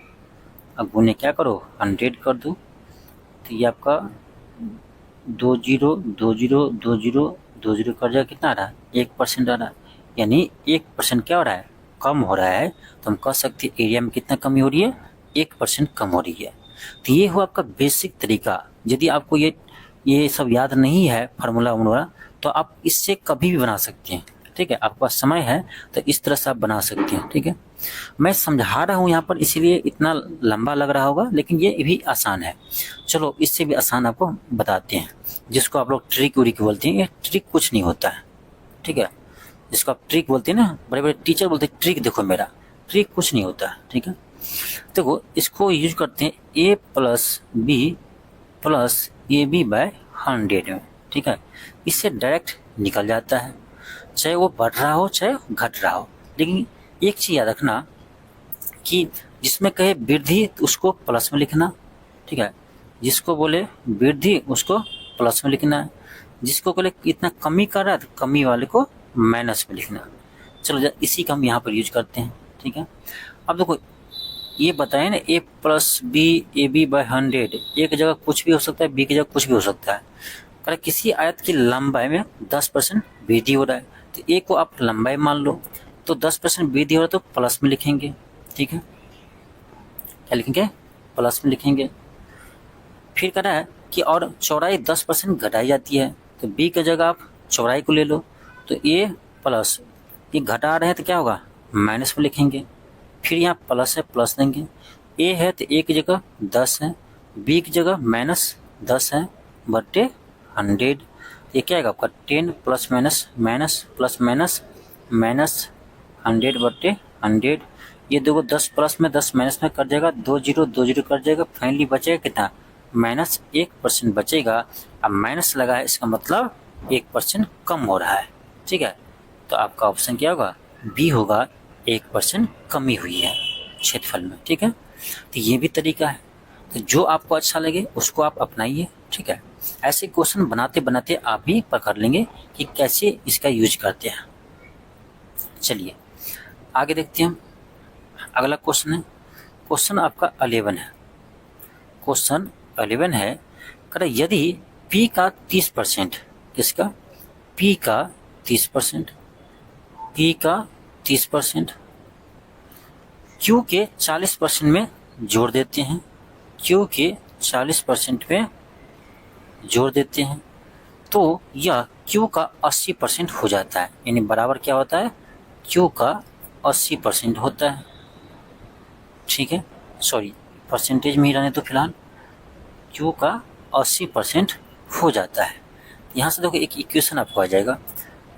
अब गुने क्या करो, 100 कर दो, तो ये आपका 2 जीरो 2 जीरो 2 जीरो 2 जीरो कर जाएगा, कितना आ रहा है, 1% आ रहा है, यानी 1% क्या हो रहा है, कम हो रहा है। तो हम कह सकते हैं एरिया में कितना कमी हो रही है, 1% कम हो रही है। तो ये हुआ आपका बेसिक तरीका। यदि आपको ये सब याद नहीं है फार्मूला वगैरह, तो आप इससे कभी भी बना सकते हैं। ठीक है, आपके पास समय है तो इस तरह से आप बना सकते हैं। ठीक है, मैं समझा रहा हूँ यहाँ पर, इसीलिए इतना लंबा लग रहा होगा, लेकिन ये भी आसान है। चलो इससे भी आसान आपको बताते हैं, जिसको आप लोग ट्रिक उरिक बोलते हैं। ये ट्रिक कुछ नहीं होता है, ठीक है, जिसको आप ट्रिक बोलते हैं ना, बड़े बड़े टीचर बोलते हैं ट्रिक देखो मेरा, ट्रिक कुछ नहीं होता है। ठीक है, देखो इसको यूज करते हैं a+b+ab/100 में। ठीक है, इससे डायरेक्ट निकल जाता है, चाहे वो बढ़ रहा हो चाहे घट रहा हो। लेकिन एक चीज़ याद रखना कि जिसमें कहे वृद्धि तो उसको प्लस में लिखना, ठीक है। जिसको बोले वृद्धि उसको प्लस में लिखना है, जिसको बोले इतना कमी कर रहा है तो कमी वाले को माइनस में लिखना। चलो इसी का हम यहाँ पर यूज करते हैं, ठीक है। अब देखो ये बताए ना a plus b a b by 100, एक जगह कुछ भी हो सकता है, बी की जगह कुछ भी हो सकता है। अगर किसी आयत की लंबाई में 10% वृद्धि हो रहा है तो a को आप लंबाई मान लो, तो 10% वृद्धि हो रहा है तो प्लस में लिखेंगे, ठीक है। क्या लिखेंगे? प्लस में लिखेंगे। फिर कह रहा है कि और चौड़ाई 10% घटाई जाती है, तो बी की जगह आप चौड़ाई को ले लो, तो ए प्लस, ये घटा रहे हैं तो क्या होगा? माइनस में लिखेंगे। फिर यहाँ प्लस है, प्लस देंगे। ए है तो ए की जगह 10 है, बी की जगह माइनस 10 है बटे 100। ये क्या आएगा आपका 10 plus minus minus plus minus minus 100 बटे 100। ये देखो 10 प्लस में 10 माइनस में कट जाएगा, 2 जीरो कट जाएगा, फाइनली बचेगा कितना? -1% बचेगा। अब माइनस लगा है इसका मतलब 1% कम हो रहा है, ठीक है। तो आपका ऑप्शन क्या होगा? बी होगा, 1% कमी हुई है क्षेत्रफल में, ठीक है। तो ये भी तरीका है, तो जो आपको अच्छा लगे उसको आप अपनाइए, ठीक है। ऐसे क्वेश्चन बनाते बनाते आप भी पकड़ लेंगे कि कैसे इसका यूज करते हैं। चलिए आगे देखते हैं हम। अगला क्वेश्चन है, क्वेश्चन आपका 11 है। क्वेश्चन 11 है, कह यदि P का 30%, किसका? P का 30%, P का 30% Q के 40% में जोड़ देते हैं, Q के 40% में जोड़ देते हैं, तो यह Q का 80% हो जाता है। यानी बराबर क्या होता है? Q का 80% होता है, ठीक है। सॉरी, परसेंटेज में ही रहने तो फिलहाल Q का 80% हो जाता है। यहाँ से देखो एक इक्वेशन आपको आ जाएगा,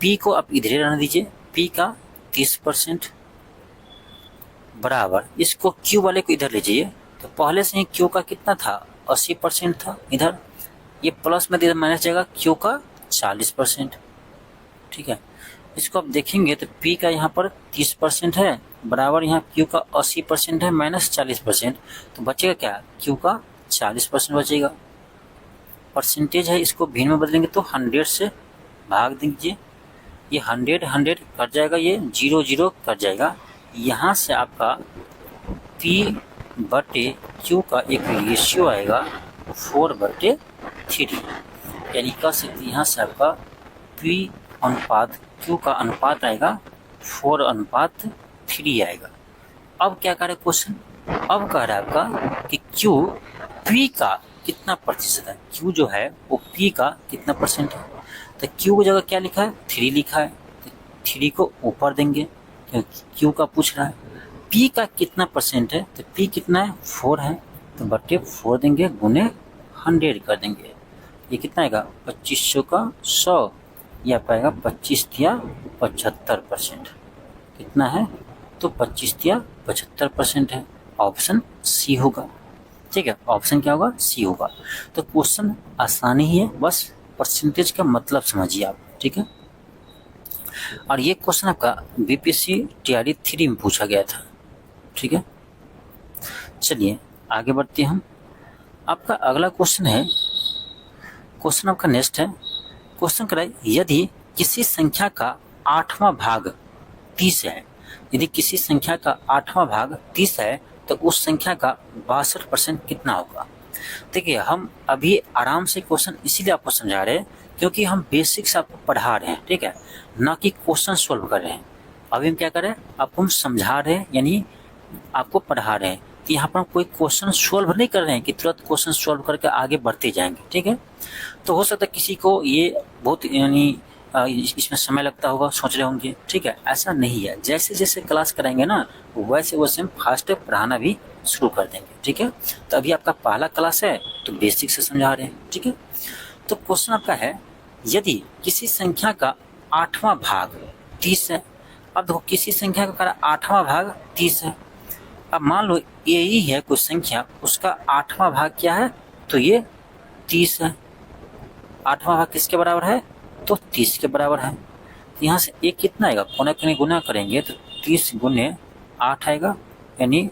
P को आप इधर ही रहने दीजिए, P का 30% बराबर, इसको Q वाले को इधर लीजिए, तो पहले से ही Q का कितना था? 80% था। इधर ये प्लस में इधर माइनस जाएगा, Q का 40%, ठीक है। इसको आप देखेंगे तो P का यहाँ पर 30% है बराबर, यहाँ Q का 80% है माइनस 40%, तो बचेगा क्या? Q का 40% बचेगा। परसेंटेज है, इसको भिन्न में बदलेंगे तो 100 से भाग दीजिए, ये 100 कट जाएगा, ये 0 कट जाएगा। यहाँ से आपका P बटे Q का एक रेशियो आएगा 4/3, यानी कह सकते यहाँ से आपका P अनुपात Q का अनुपात आएगा 4/3 आएगा। अब क्या करे क्वेश्चन? अब कह रहा है आपका कि Q P का कितना प्रतिशत है? Q जो है वो P का कितना परसेंट है? तो Q की जगह क्या लिखा है? 3 लिखा है, तो 3 को ऊपर देंगे क्योंकि Q का पूछ रहा है। P का कितना परसेंट है? तो P कितना है? 4 है, तो बटे 4 देंगे, गुने 100 कर देंगे। ये कितना आएगा? 2500 का 100, या पाएगा 25 या 75%। कितना है? तो 25 या 75% है। ऑप्शन सी होगा, ठीक है। ऑप्शन क्या होगा? सी होगा। तो क्वेश्चन आसानी ही है, बस परसेंटेज का मतलब समझिए आप, ठीक है। और ये क्वेश्चन आपका बीपीएससी टीआरई 3 में पूछा गया था, ठीक है। चलिए आगे बढ़ते हैं हम। आपका अगला क्वेश्चन है, क्वेश्चन आपका नेक्स्ट है। क्वेश्चन कराए, यदि किसी संख्या का 8वां भाग 30 है, यदि किसी संख्या का 8वां भाग 30 है तो उस संख्या का 62% कितना होगा? देखिए हम अभी आराम से क्वेश्चन इसीलिए आपको समझा रहे हैं क्योंकि हम बेसिक्स आपको पढ़ा रहे हैं, ठीक है, ना कि क्वेश्चन सोल्व कर रहे हैं। अभी हम क्या कर रहे हैं? आपको हम समझा रहे हैं, यानी आपको पढ़ा रहे हैं। तो यहाँ पर हम कोई क्वेश्चन सोल्व नहीं कर रहे हैं कि तुरंत क्वेश्चन सोल्व करके आगे बढ़ते जाएंगे, ठीक है। तो हो सकता है किसी को ये बहुत यानी इसमें समय लगता होगा, सोच रहे होंगे, ठीक है। ऐसा नहीं है, जैसे जैसे क्लास कराएंगे ना वैसे वैसे हम फास्ट पढ़ाना भी शुरू कर देंगे, ठीक है। तो अभी आपका पहला क्लास है तो बेसिक से समझा रहे हैं, ठीक है। तो क्वेश्चन आपका है, यदि किसी संख्या का 8वां भाग 30 है। अब देखो किसी संख्या का 8वां भाग 30 है। अब मान लो ये ही है कोई संख्या, उसका 8वां भाग क्या है? तो ये 30 है। 8वां भाग किसके बराबर है? तो 30 के बराबर है। यहाँ से एक कितना आएगा? कोने कोने गुना करेंगे तो 30 गुने 8 आएगा, यानी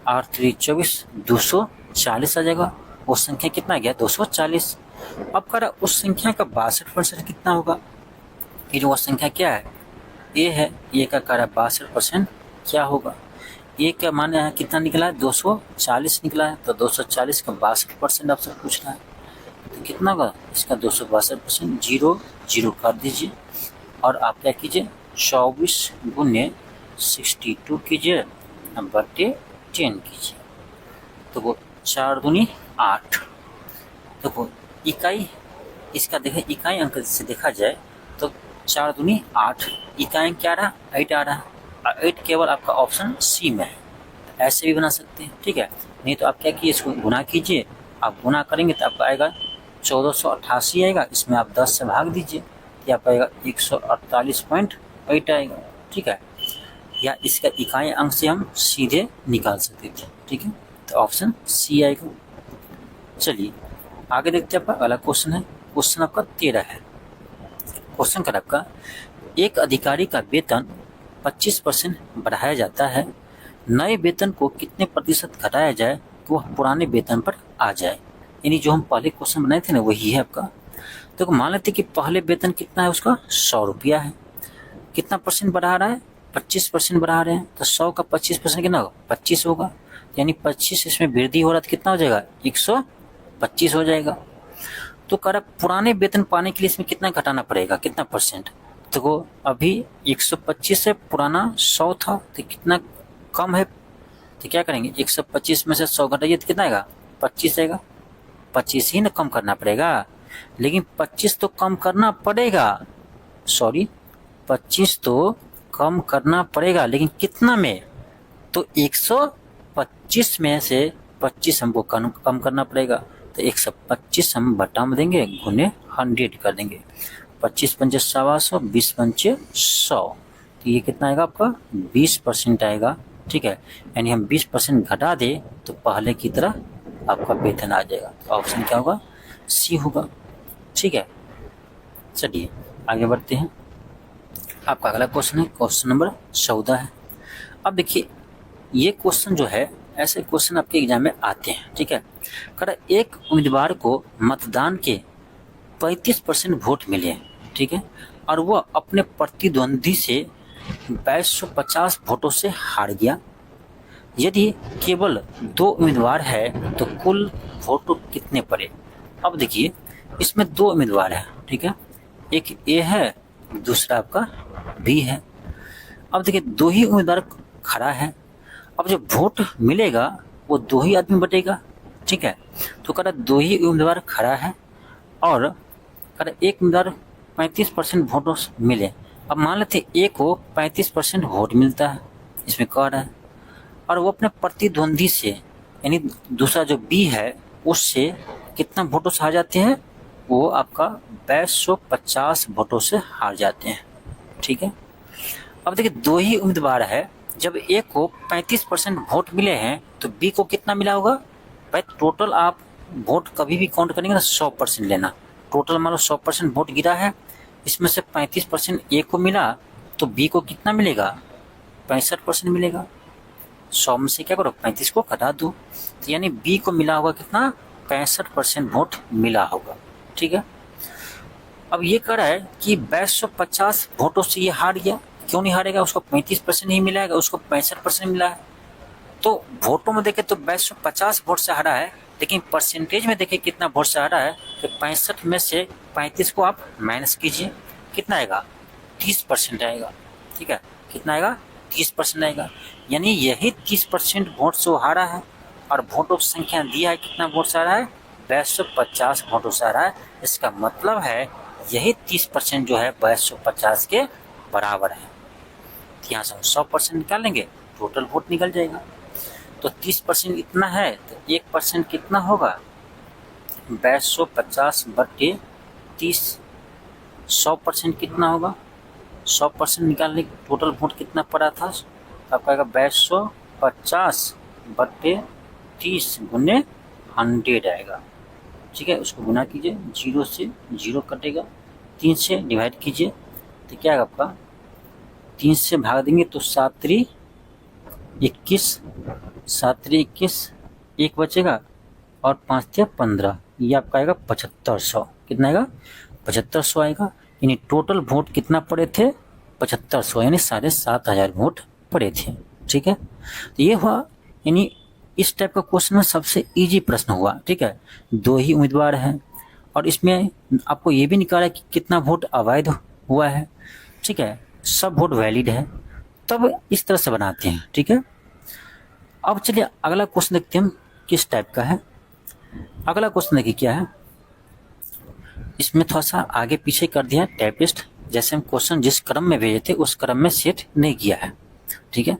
8 3 24, 240 आ जाएगा। वो संख्या कितना गया 240। अब कह रहा उस संख्या का 62% कितना होगा। ये जो वो संख्या क्या है, ए है, ए का कह रहा 62% क्या होगा। ए का मान है कितना निकला है 240 निकला है, तो 240 का 62% आपसे पूछ रहा है, तो कितना होगा इसका 262%। 0 0 कर दीजिए और आप क्या कीजिए 24 गुने 62 कीजिए बटे 10 कीजिए, तो वो 4 दूनी 8। देखो इकाई इसका देखें, इकाई अंक से देखा जाए तो 4 दूनी 8, इकाई क्या रहा 8 आ रहा है। 8 केवल आपका ऑप्शन सी में है, ऐसे भी बना सकते हैं, ठीक है। नहीं तो आप क्या कीजिए इसको गुना कीजिए, आप गुना करेंगे तो आपका आएगा 1488 आएगा, इसमें आप 10 से भाग दीजिए तो आप आएगा 148.8 आएगा, ठीक है। या इसका इकाई अंक से हम सीधे निकाल सकते थे, ठीक है, तो ऑप्शन सी आएगा। चलिए आगे देखते हैं, आपका अगला क्वेश्चन है, क्वेश्चन आपका 13 है। क्वेश्चन का आपका एक अधिकारी का वेतन 25% बढ़ाया जाता है, नए वेतन को कितने प्रतिशत घटाया जाए कि वह पुराने वेतन पर आ जाए। यानी जो हम पहले क्वेश्चन बनाए थे ना वही है आपका। तो मान लेते कि पहले वेतन कितना है उसका 100 रुपया है, कितना परसेंट बढ़ा रहा है 25% बढ़ा रहे हैं, तो 100 का 25% कितना होगा 25 होगा, यानी 25 इसमें वृद्धि हो रहा है तो कितना हो जाएगा 125 हो जाएगा। तो कह रहा पुराने वेतन पाने के लिए इसमें कितना घटाना पड़ेगा, कितना परसेंट। तो वो अभी 125 है, पुराना 100 था, तो कितना कम है, तो क्या करेंगे 125 में से 100 घटाइए तो कितना आएगा 25 आएगा। 25 ही ना कम करना पड़ेगा, लेकिन 25 तो कम करना पड़ेगा, सॉरी 25 तो कम करना पड़ेगा, लेकिन कितना में, तो 125 में से 25 हमको कम करना पड़ेगा, तो 125 हम बटा में देंगे गुने 100 कर देंगे। 25 पंचे 125, 20 पंचे 100, तो ये कितना आएगा आपका 20% आएगा, ठीक है। यानी हम 20% घटा दे तो पहले की तरह आपका वेतन आ जाएगा, तो ऑप्शन क्या होगा सी होगा, ठीक है। चलिए आगे बढ़ते हैं, आपका अगला क्वेश्चन है क्वेश्चन नंबर 14 है। अब देखिए ये क्वेश्चन जो है, ऐसे क्वेश्चन आपके एग्जाम में आते हैं, ठीक है। कर एक उम्मीदवार को मतदान के 35% वोट मिले, ठीक है, और वह अपने प्रतिद्वंदी से 2250 वोटों से हार गया। यदि केवल 2 उम्मीदवार है तो कुल वोट कितने पड़े। अब देखिए इसमें 2 उम्मीदवार है, ठीक है, एक ए है दूसरा आपका बी है। अब देखिए 2 ही उम्मीदवार खड़ा है, अब जो वोट मिलेगा वो 2 ही आदमी बटेगा, ठीक है। तो कह रहा 2 ही उम्मीदवार खड़ा है और कह रहा एक उम्मीदवार 35% वोटों से मिले। अब मान लेते ए को 35% वोट मिलता है, इसमें कह रहा है, और वो अपने प्रतिद्वंदी से यानी दूसरा जो बी है उससे कितना वोटों से हार जाते हैं, वो आपका 2250 वोटों से हार जाते हैं, ठीक है। अब देखिए 2 ही उम्मीदवार है, जब ए को 35% वोट मिले हैं तो बी को कितना मिला होगा भाई। टोटल आप वोट कभी भी काउंट करेंगे ना 100% लेना, टोटल मान लो 100% वोट गिरा है, इसमें से 35% ए को मिला तो बी को कितना मिलेगा 65% मिलेगा। 100 में से क्या करो 35 को घटा दो, तो यानी बी को मिला होगा कितना 65% वोट मिला होगा, ठीक है। अब ये कह रहा है कि 2250 वोटों से ये हार गया, क्यों नहीं हारेगा, उसको 35% ही मिला है, उसको 65% मिला है। तो वोटों में देखे तो 2250 वोट से हारा है, लेकिन परसेंटेज में देखे कितना वोट से हारा है, तो 65 में से 35 को आप माइनस कीजिए, कितना आएगा 30% आएगा, ठीक है, कितना आएगा 30% आएगा। यानी यही 30% वोट से हारा है, और वोटों की संख्या दिया है कितना वोट से हारा है 2250 वोटों से हारा है। इसका मतलब है यही 30% जो है 2250 के बराबर है। यहाँ से हम 100% निकालेंगे, टोटल वोट निकल जाएगा। तो 30% इतना है तो 1% कितना होगा 2250 बटे 30, 100% कितना होगा 100% निकालने टोटल वोट कितना पड़ा था, तो आपका आएगा 2250 बटे 30 गुने 100 आएगा, ठीक है। उसको गुना कीजिए, 0 से 0 कटेगा, 3 से डिवाइड कीजिए तो क्या आएगा आपका 3 से भाग देंगे तो 7 3 21, 7 3 21, एक बचेगा और 5 3 15, ये आपका आएगा 7500। कितना आएगा? 7500 आएगा। यानी टोटल वोट कितना पड़े थे? 7500, यानी 7500 वोट पड़े थे। ठीक है, तो ये हुआ, यानी इस टाइप का क्वेश्चन में सबसे इजी प्रश्न हुआ। ठीक है, 2 ही उम्मीदवार हैं और इसमें आपको ये भी निकाला कि कितना वोट अवैध हुआ है। ठीक है, सब वोट वैलिड है, तब इस तरह से बनाते हैं। ठीक है, अब चलिए अगला क्वेश्चन देखते हैं किस टाइप का है। अगला क्वेश्चन देखिए क्या है, इसमें थोड़ा सा आगे पीछे कर दिया है टाइपिस्ट, जैसे हम क्वेश्चन जिस क्रम में भेजे थे उस क्रम में सेट नहीं किया है। ठीक है,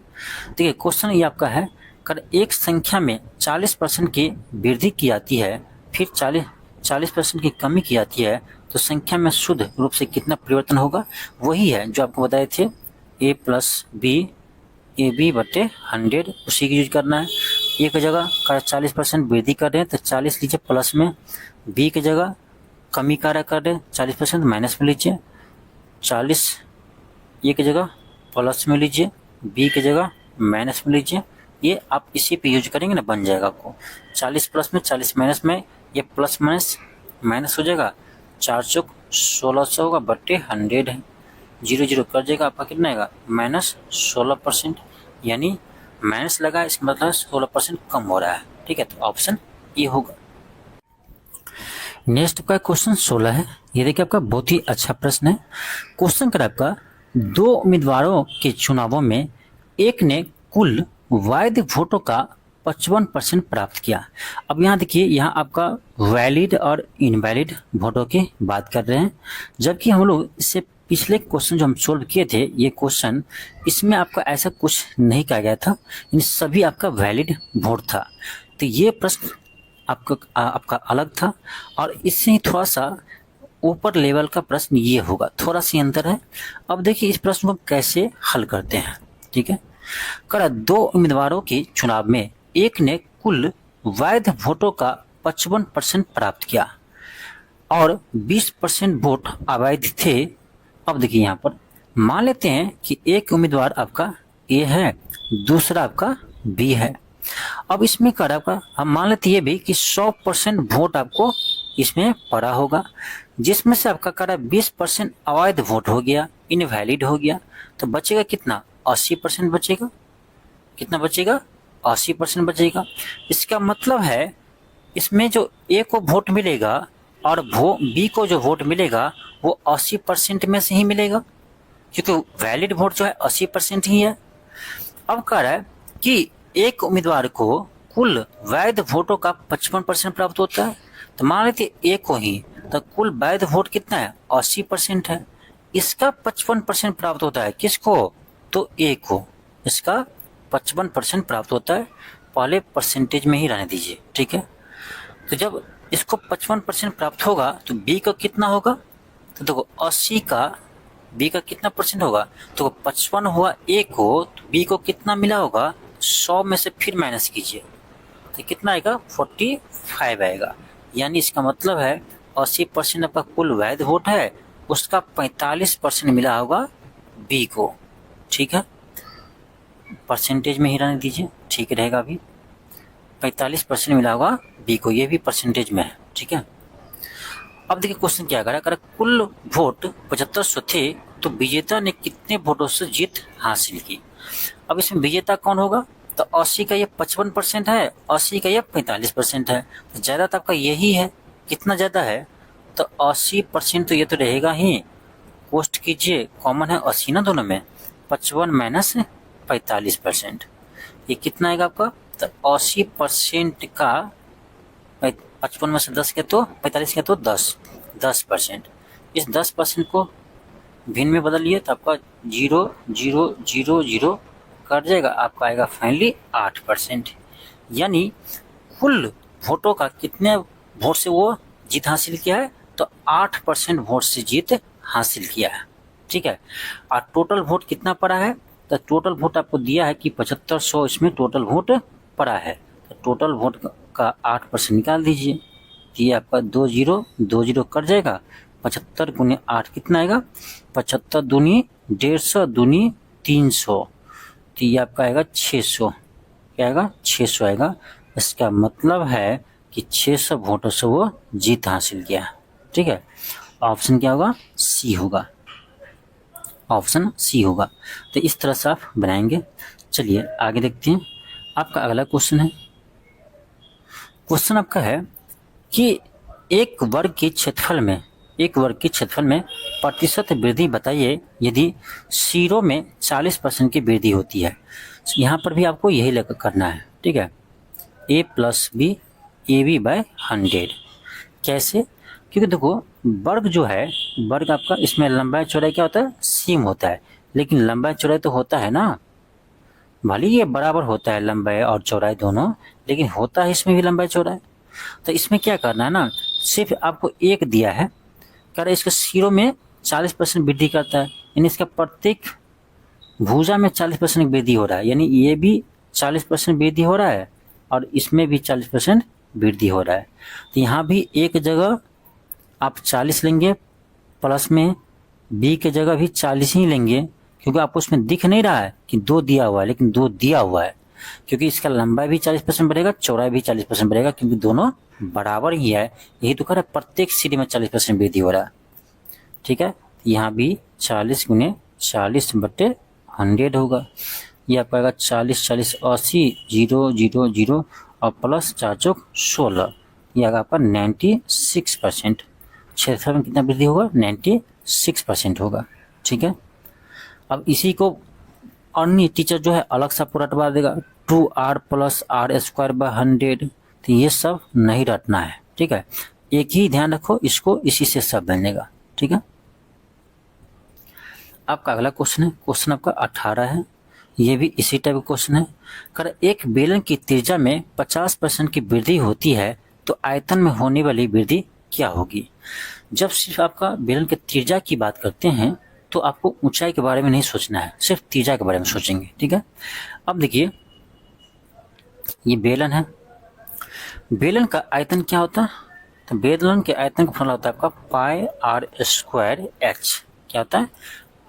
देखिए क्वेश्चन ये आपका है, कर एक संख्या में 40% की वृद्धि की जाती है, फिर 40% की कमी की जाती है, तो संख्या में शुद्ध रूप से कितना परिवर्तन होगा? वही है जो आपको बताए थे, a plus b a b बटे 100, उसी की यूज करना है। एक जगह का 40% वृद्धि कर रहे हैं तो 40 लीजिए प्लस में, बी की जगह कमी कार्य कर रहे हैं 40% माइनस में लीजिए, 40 ए की जगह प्लस में लीजिए, बी की जगह माइनस में लीजिए। ये आप इसी पे यूज करेंगे ना, बन जाएगा आपको 40 प्लस में 40 माइनस में, ये प्लस माइनस माइनस हो जाएगा, 4 चौक 1600 होगा बटे 100 है, 0 0 कर जाएगा, आपका कितना आएगा? माइनस 16%, यानी माइनस लगा, इसका मतलब 16% कम हो रहा है। ठीक है, तो ऑप्शन ये होगा। नेक्स्ट का क्वेश्चन 16 है, ये देखिए आपका बहुत ही अच्छा प्रश्न है। क्वेश्चन कर आपका, 2 उम्मीदवारों के चुनावों में एक ने कुल वैध वोटों का 55% प्राप्त किया। अब यहाँ देखिए, यहाँ आपका वैलिड और इनवैलिड वोटों की बात कर रहे हैं, जबकि हम लोग इससे पिछले क्वेश्चन जो हम सोल्व किए थे, ये क्वेश्चन इसमें आपका ऐसा कुछ नहीं कहा गया था, इन सभी आपका वैलिड वोट था। तो ये प्रश्न आपका अलग था, और इससे ही थोड़ा सा ऊपर लेवल का प्रश्न ये होगा, थोड़ा सी अंतर है। अब देखिए इस प्रश्न को कैसे हल करते हैं। ठीक है, कर 2 उम्मीदवारों के चुनाव में एक ने कुल वैध वोटों का 55% प्राप्त किया और 20% वोट अवैध थे। अब देखिए यहाँ पर मान लेते हैं कि एक उम्मीदवार आपका ए है, दूसरा आपका बी है। अब इसमें कर आपका हम मान लेते हैं भी कि 100% वोट आपको इसमें पड़ा होगा, जिसमें से आपका करा 20% अवैध वोट हो गया, इनवैलिड हो गया, तो बचेगा कितना? 80% बचेगा। कितना बचेगा? 80% बचेगा। इसका मतलब है इसमें जो ए को वोट मिलेगा और वो बी को जो वोट मिलेगा वो 80% में से ही मिलेगा, क्योंकि वैलिड वोट जो है 80% ही है। अब कह रहा है कि एक उम्मीदवार को कुल वैध वोटों का 55% प्राप्त होता है, तो मान लेते ए को ही, तो कुल वैध वोट कितना है? 80% है। इसका 55% प्राप्त होता है, किसको? तो ए को, इसका 55% प्राप्त होता है। पहले परसेंटेज में ही रहने दीजिए। ठीक है, तो जब इसको 55% प्राप्त होगा तो बी का कितना होगा? तो देखो 80 का बी का कितना परसेंट होगा? तो 55 हुआ ए को, तो बी को कितना मिला होगा? 100 में से फिर माइनस कीजिए तो कितना आएगा? 45 आएगा। यानी इसका मतलब है 80% आपका कुल वैध वोट है, उसका 45% मिला होगा बी को। ठीक है, परसेंटेज में ही रहने दीजिए, ठीक रहेगा। अभी 45% मिला होगा बी को, ये भी परसेंटेज में है। ठीक है, अब देखिए क्वेश्चन क्या करा, कुल वोट 7500 थे, तो विजेता ने कितने वोटों से जीत हासिल की। अब इसमें विजेता कौन होगा? तो 80 का ये 55% है, 80 का ये 45% है, तो ज़्यादा तो आपका यही है। कितना ज़्यादा है? तो 80% तो ये तो रहेगा ही। पोस्ट कीजिए, कॉमन है 80 ना दोनों में, 55 माइनस 45%, ये कितना आएगा आपका? तो 80% का 55 में से 10 के तो 45 के तो 10%। इस 10% को भिन्न में बदलिए तो आपका 0 0 0 0 कट जाएगा, आपका आएगा फाइनली 8%। यानी कुल वोटों का कितने वोट से वो जीत हासिल किया है? तो 8% वोट से जीत हासिल किया है। ठीक है, और टोटल वोट कितना पड़ा है? तो टोटल वोट आपको दिया है कि 7500 इसमें टोटल वोट पड़ा है, तो टोटल वोट का 8% निकाल दीजिए, ये आपका 2 0 कट जाएगा। 75 गुने 8 कितना आएगा? 75 दूनी 150 दूनी 300, तो ये आपका आएगा 600। क्या आएगा 600 आएगा। इसका मतलब है कि 600 वोटों से वो जीत हासिल किया। ठीक है, ऑप्शन क्या होगा, सी होगा, ऑप्शन सी होगा। तो इस तरह से आप बनाएंगे। चलिए आगे देखते हैं। आपका अगला क्वेश्चन है, क्वेश्चन आपका है कि एक वर्ग के क्षेत्रफल में प्रतिशत वृद्धि बताइए यदि सीरो में 40% की वृद्धि होती है। यहाँ पर भी आपको यही लेकर करना है। ठीक है, a plus b a b by 100। कैसे, क्योंकि देखो वर्ग जो है, वर्ग आपका इसमें लंबाई चौड़ाई क्या होता है, सेम होता है, लेकिन लंबाई चौड़ाई तो होता है ना, भले ये बराबर होता है लंबाई और चौड़ाई दोनों, लेकिन होता है इसमें भी लंबाई चौड़ाई। तो इसमें क्या करना है ना, सिर्फ आपको एक दिया है, कह रहा है इसका सीरो में 40% वृद्धि करता है, यानी इसका प्रत्येक भुजा में 40% वृद्धि हो रहा है, यानी ये भी 40% वृद्धि हो रहा है और इसमें भी 40% वृद्धि हो रहा है। तो यहाँ भी एक जगह आप 40 लेंगे, प्लस में बी के जगह भी 40 ही लेंगे, क्योंकि आपको उसमें दिख नहीं रहा है कि 2 दिया हुआ है, लेकिन 2 दिया हुआ है, क्योंकि इसका लंबाई भी 40% बढ़ेगा, चौड़ाई भी 40% बढ़ेगा, क्योंकि दोनों बराबर ही है। यही तो कह रहा है प्रत्येक सीढ़ी में 40% वृद्धि हो रहा है। ठीक है, यहाँ भी 40 गुने 40/100 होगा। ये आपका आएगा 40 40 80 0 0 0 और प्लस 4 चौक 16, ये आएगा आपका 96%। क्षेत्रफल में कितना वृद्धि होगा, 96% होगा। ठीक है, अब इसी को अन्य टीचर जो है अलग सा पूरा रटवा देगा, 2r + r²/100। तो ये सब नहीं रटना है। ठीक है, एक ही ध्यान रखो, इसको इसी से सब बनेगा। ठीक है, आपका अगला क्वेश्चन है, क्वेश्चन आपका 18 है, ये भी इसी टाइप का क्वेश्चन है। कर एक बेलन की त्रिज्या में 50% की वृद्धि होती है तो आयतन में होने वाली वृद्धि क्या होगी। जब सिर्फ आपका बेलन की त्रिज्या की बात करते हैं तो आपको ऊंचाई के बारे में नहीं सोचना है, सिर्फ त्रिज्या के बारे में सोचेंगे। ठीक है, अब देखिए ये बेलन है, बेलन का आयतन क्या होता है, तो बेलन के आयतन का फॉर्मूला होता है आपका πr²h। क्या होता है,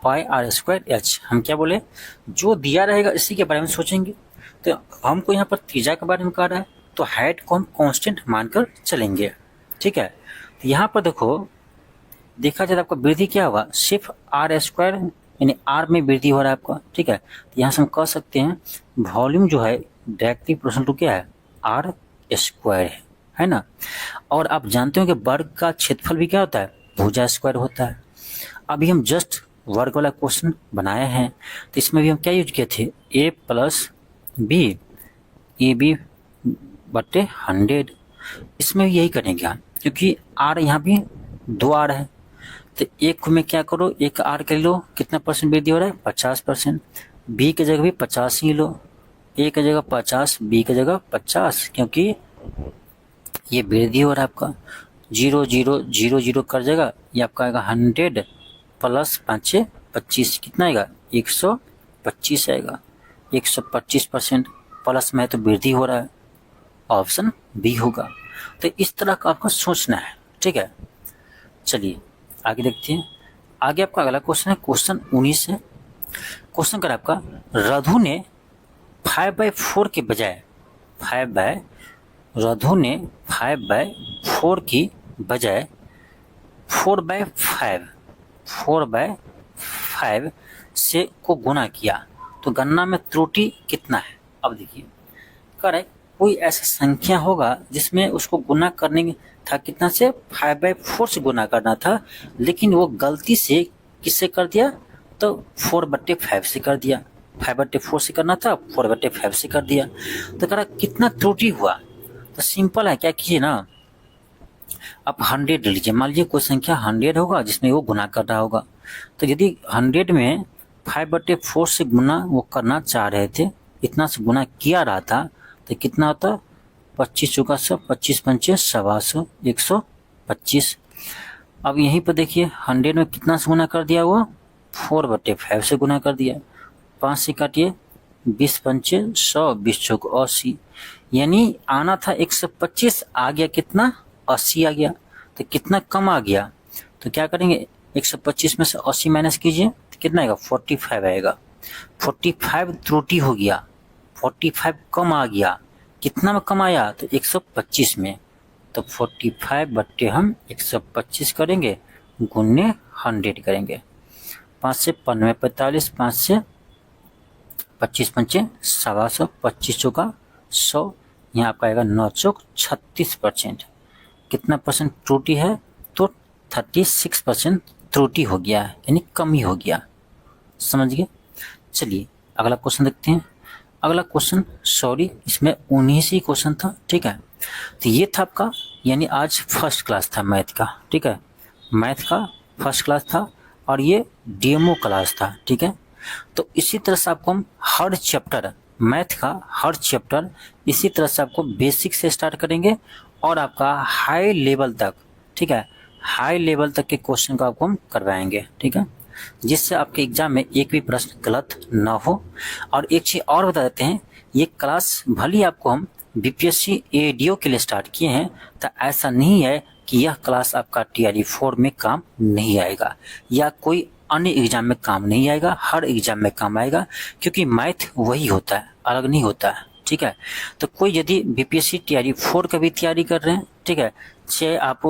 πr²h। हम क्या बोले, जो दिया रहेगा इसी के बारे में सोचेंगे। तो हमको यहाँ पर त्रिज्या के बारे में कह रहा है, तो हाइट को हम कांस्टेंट मानकर चलेंगे। ठीक है, तो यहाँ पर देखा जाए तो आपका वृद्धि क्या होगा, सिर्फ r² यानी r में वृद्धि हो रहा है आपका। ठीक है, तो यहाँ से हम कह सकते हैं वॉल्यूम जो है डायरेक्टली प्रोपोर्शनल टू क्या है, r² है ना। और आप जानते हो कि वर्ग का क्षेत्रफल भी क्या होता है, भुजा स्क्वायर होता है। अभी हम जस्ट वर्ग वाला क्वेश्चन बनाए हैं, तो इसमें भी हम क्या यूज किए थे, a + b ab/100। इसमें भी यही करेंगे हम, क्योंकि r यहाँ भी 2 r है, तो एक को मैं क्या करो, एक r कर लो, कितना परसेंट वृद्धि हो रहा है, 50%। b की जगह भी 50 ही लो, a की जगह 50, b की जगह 50, क्योंकि ये वृद्धि हो रहा है आपका। 0 0 0 0 कर जाएगा, ये आपका आएगा 100 + 5 25, कितना आएगा, 125 आएगा। 125% प्लस में तो वृद्धि हो रहा है, ऑप्शन बी होगा। तो इस तरह का आपको सोचना है। ठीक है, चलिए आगे देखते हैं। आगे आपका अगला क्वेश्चन है, क्वेश्चन 19 है। क्वेश्चन कर आपका, रघु ने 5/4 के बजाय 4/5 से को गुना किया तो गणना में त्रुटि कितना है। अब देखिए कह रहा है कोई ऐसा संख्या होगा जिसमें उसको गुना करने था कितना से, 5/4 से गुना करना था, लेकिन वो गलती से किससे कर दिया, तो 4/5 से कर दिया। 5/4 से करना था, 4/5 से कर दिया। तो कह रहा कितना त्रुटि हुआ। तो सिंपल है, क्या कीजिए ना, आप 100 लीजिए। मान लीजिए कोई संख्या 100 होगा जिसमें वो गुना कर रहा होगा, तो यदि 100 में 5/4 से गुना वो करना चाह रहे थे, इतना से गुना किया रहा था, तो कितना होता, 25 चौका 100, 25 पंचे 125, 125। अब यहीं पर देखिए 100 में कितना से गुना कर दिया, वो 4/5 से गुना कर दिया। 5 से काटिए, 20 पंचे 100, 20 चौक 80, यानी आना था 125, आ गया कितना, 80 आ गया। तो कितना कम आ गया, तो क्या करेंगे, 125 में से 80 माइनस कीजिए, तो कितना आएगा, 45 आएगा। 45 त्रुटि हो गया, 45 कम आ गया, कितना में कम आया, तो 125 में, तो 45 बट्टे हम 125 करेंगे, गुने 100 करेंगे। 5 से 95 45, 5 से 25 पंचे 125, 25 चौका 100, यहाँ आपका आएगा 9 चौक 36%। कितना परसेंट त्रुटि है, तो 36% त्रुटि हो गया है, यानी कमी हो गया। समझ गए। चलिए अगला क्वेश्चन देखते हैं। अगला क्वेश्चन, सॉरी इसमें 19 ही क्वेश्चन था, ठीक है। तो ये था आपका, यानी आज फर्स्ट क्लास था मैथ का, ठीक है, मैथ का फर्स्ट क्लास था और ये डेमो क्लास था, ठीक है। तो इसी तरह से आपको हम हर चैप्टर, मैथ का हर चैप्टर इसी तरह से आपको बेसिक से स्टार्ट करेंगे और आपका हाई लेवल तक, ठीक है, हाई लेवल तक के क्वेश्चन को आपको हम करवाएंगे, ठीक है, जिससे आपके एग्जाम में एक भी प्रश्न गलत ना हो। और एक चीज़ और बता देते हैं, ये क्लास भले आपको हम बीपीएससी एडीओ के लिए स्टार्ट किए हैं, तो ऐसा नहीं है कि यह क्लास आपका टीआरई 4 में काम नहीं आएगा या कोई अन्य एग्जाम में काम नहीं आएगा, हर एग्जाम में काम आएगा, क्योंकि मैथ वही होता है, अलग नहीं होता है, ठीक है। तो कोई यदि बीपीएससी टीआरई 4 का भी तैयारी कर रहे हैं, ठीक है, चाहे आप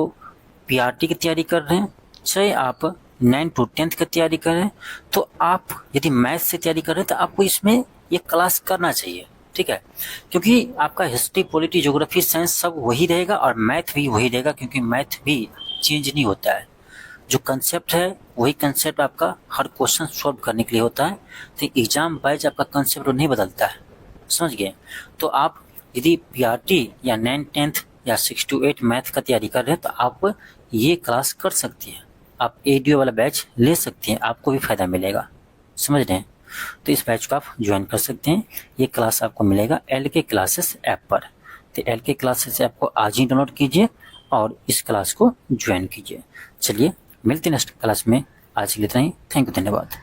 पीआरटी की तैयारी कर रहे हैं, चाहे आप 9 to 10 की तैयारी कर रहे हैं, तो आप यदि मैथ से तैयारी कर रहे हैं तो आपको इसमें ये क्लास करना चाहिए, ठीक है, क्योंकि आपका हिस्ट्री पॉलिटी ज्योग्राफी साइंस सब वही रहेगा और मैथ भी वही रहेगा, क्योंकि मैथ भी चेंज नहीं होता है, जो कंसेप्ट है वही कंसेप्ट आपका हर क्वेश्चन सॉल्व करने के लिए होता है। तो एग्जाम वाइज आपका कंसेप्ट नहीं बदलता है, समझ गए। तो आप यदि पीआरटी या 9 10 या 6 to 8 मैथ का तैयारी कर रहे हैं तो आप ये क्लास कर सकती हैं, आप एडीओ वाला बैच ले सकती हैं, आपको भी फायदा मिलेगा, समझ रहे हैं। तो इस बैच को आप ज्वाइन कर सकते हैं। ये क्लास आपको मिलेगा LK क्लासेस ऐप पर। तो LK क्लासेस ऐप को आज ही डाउनलोड कीजिए और इस क्लास को ज्वाइन कीजिए। चलिए मिलते हैं नेक्स्ट क्लास में, आज के लिए इतना ही। थैंक यू, धन्यवाद।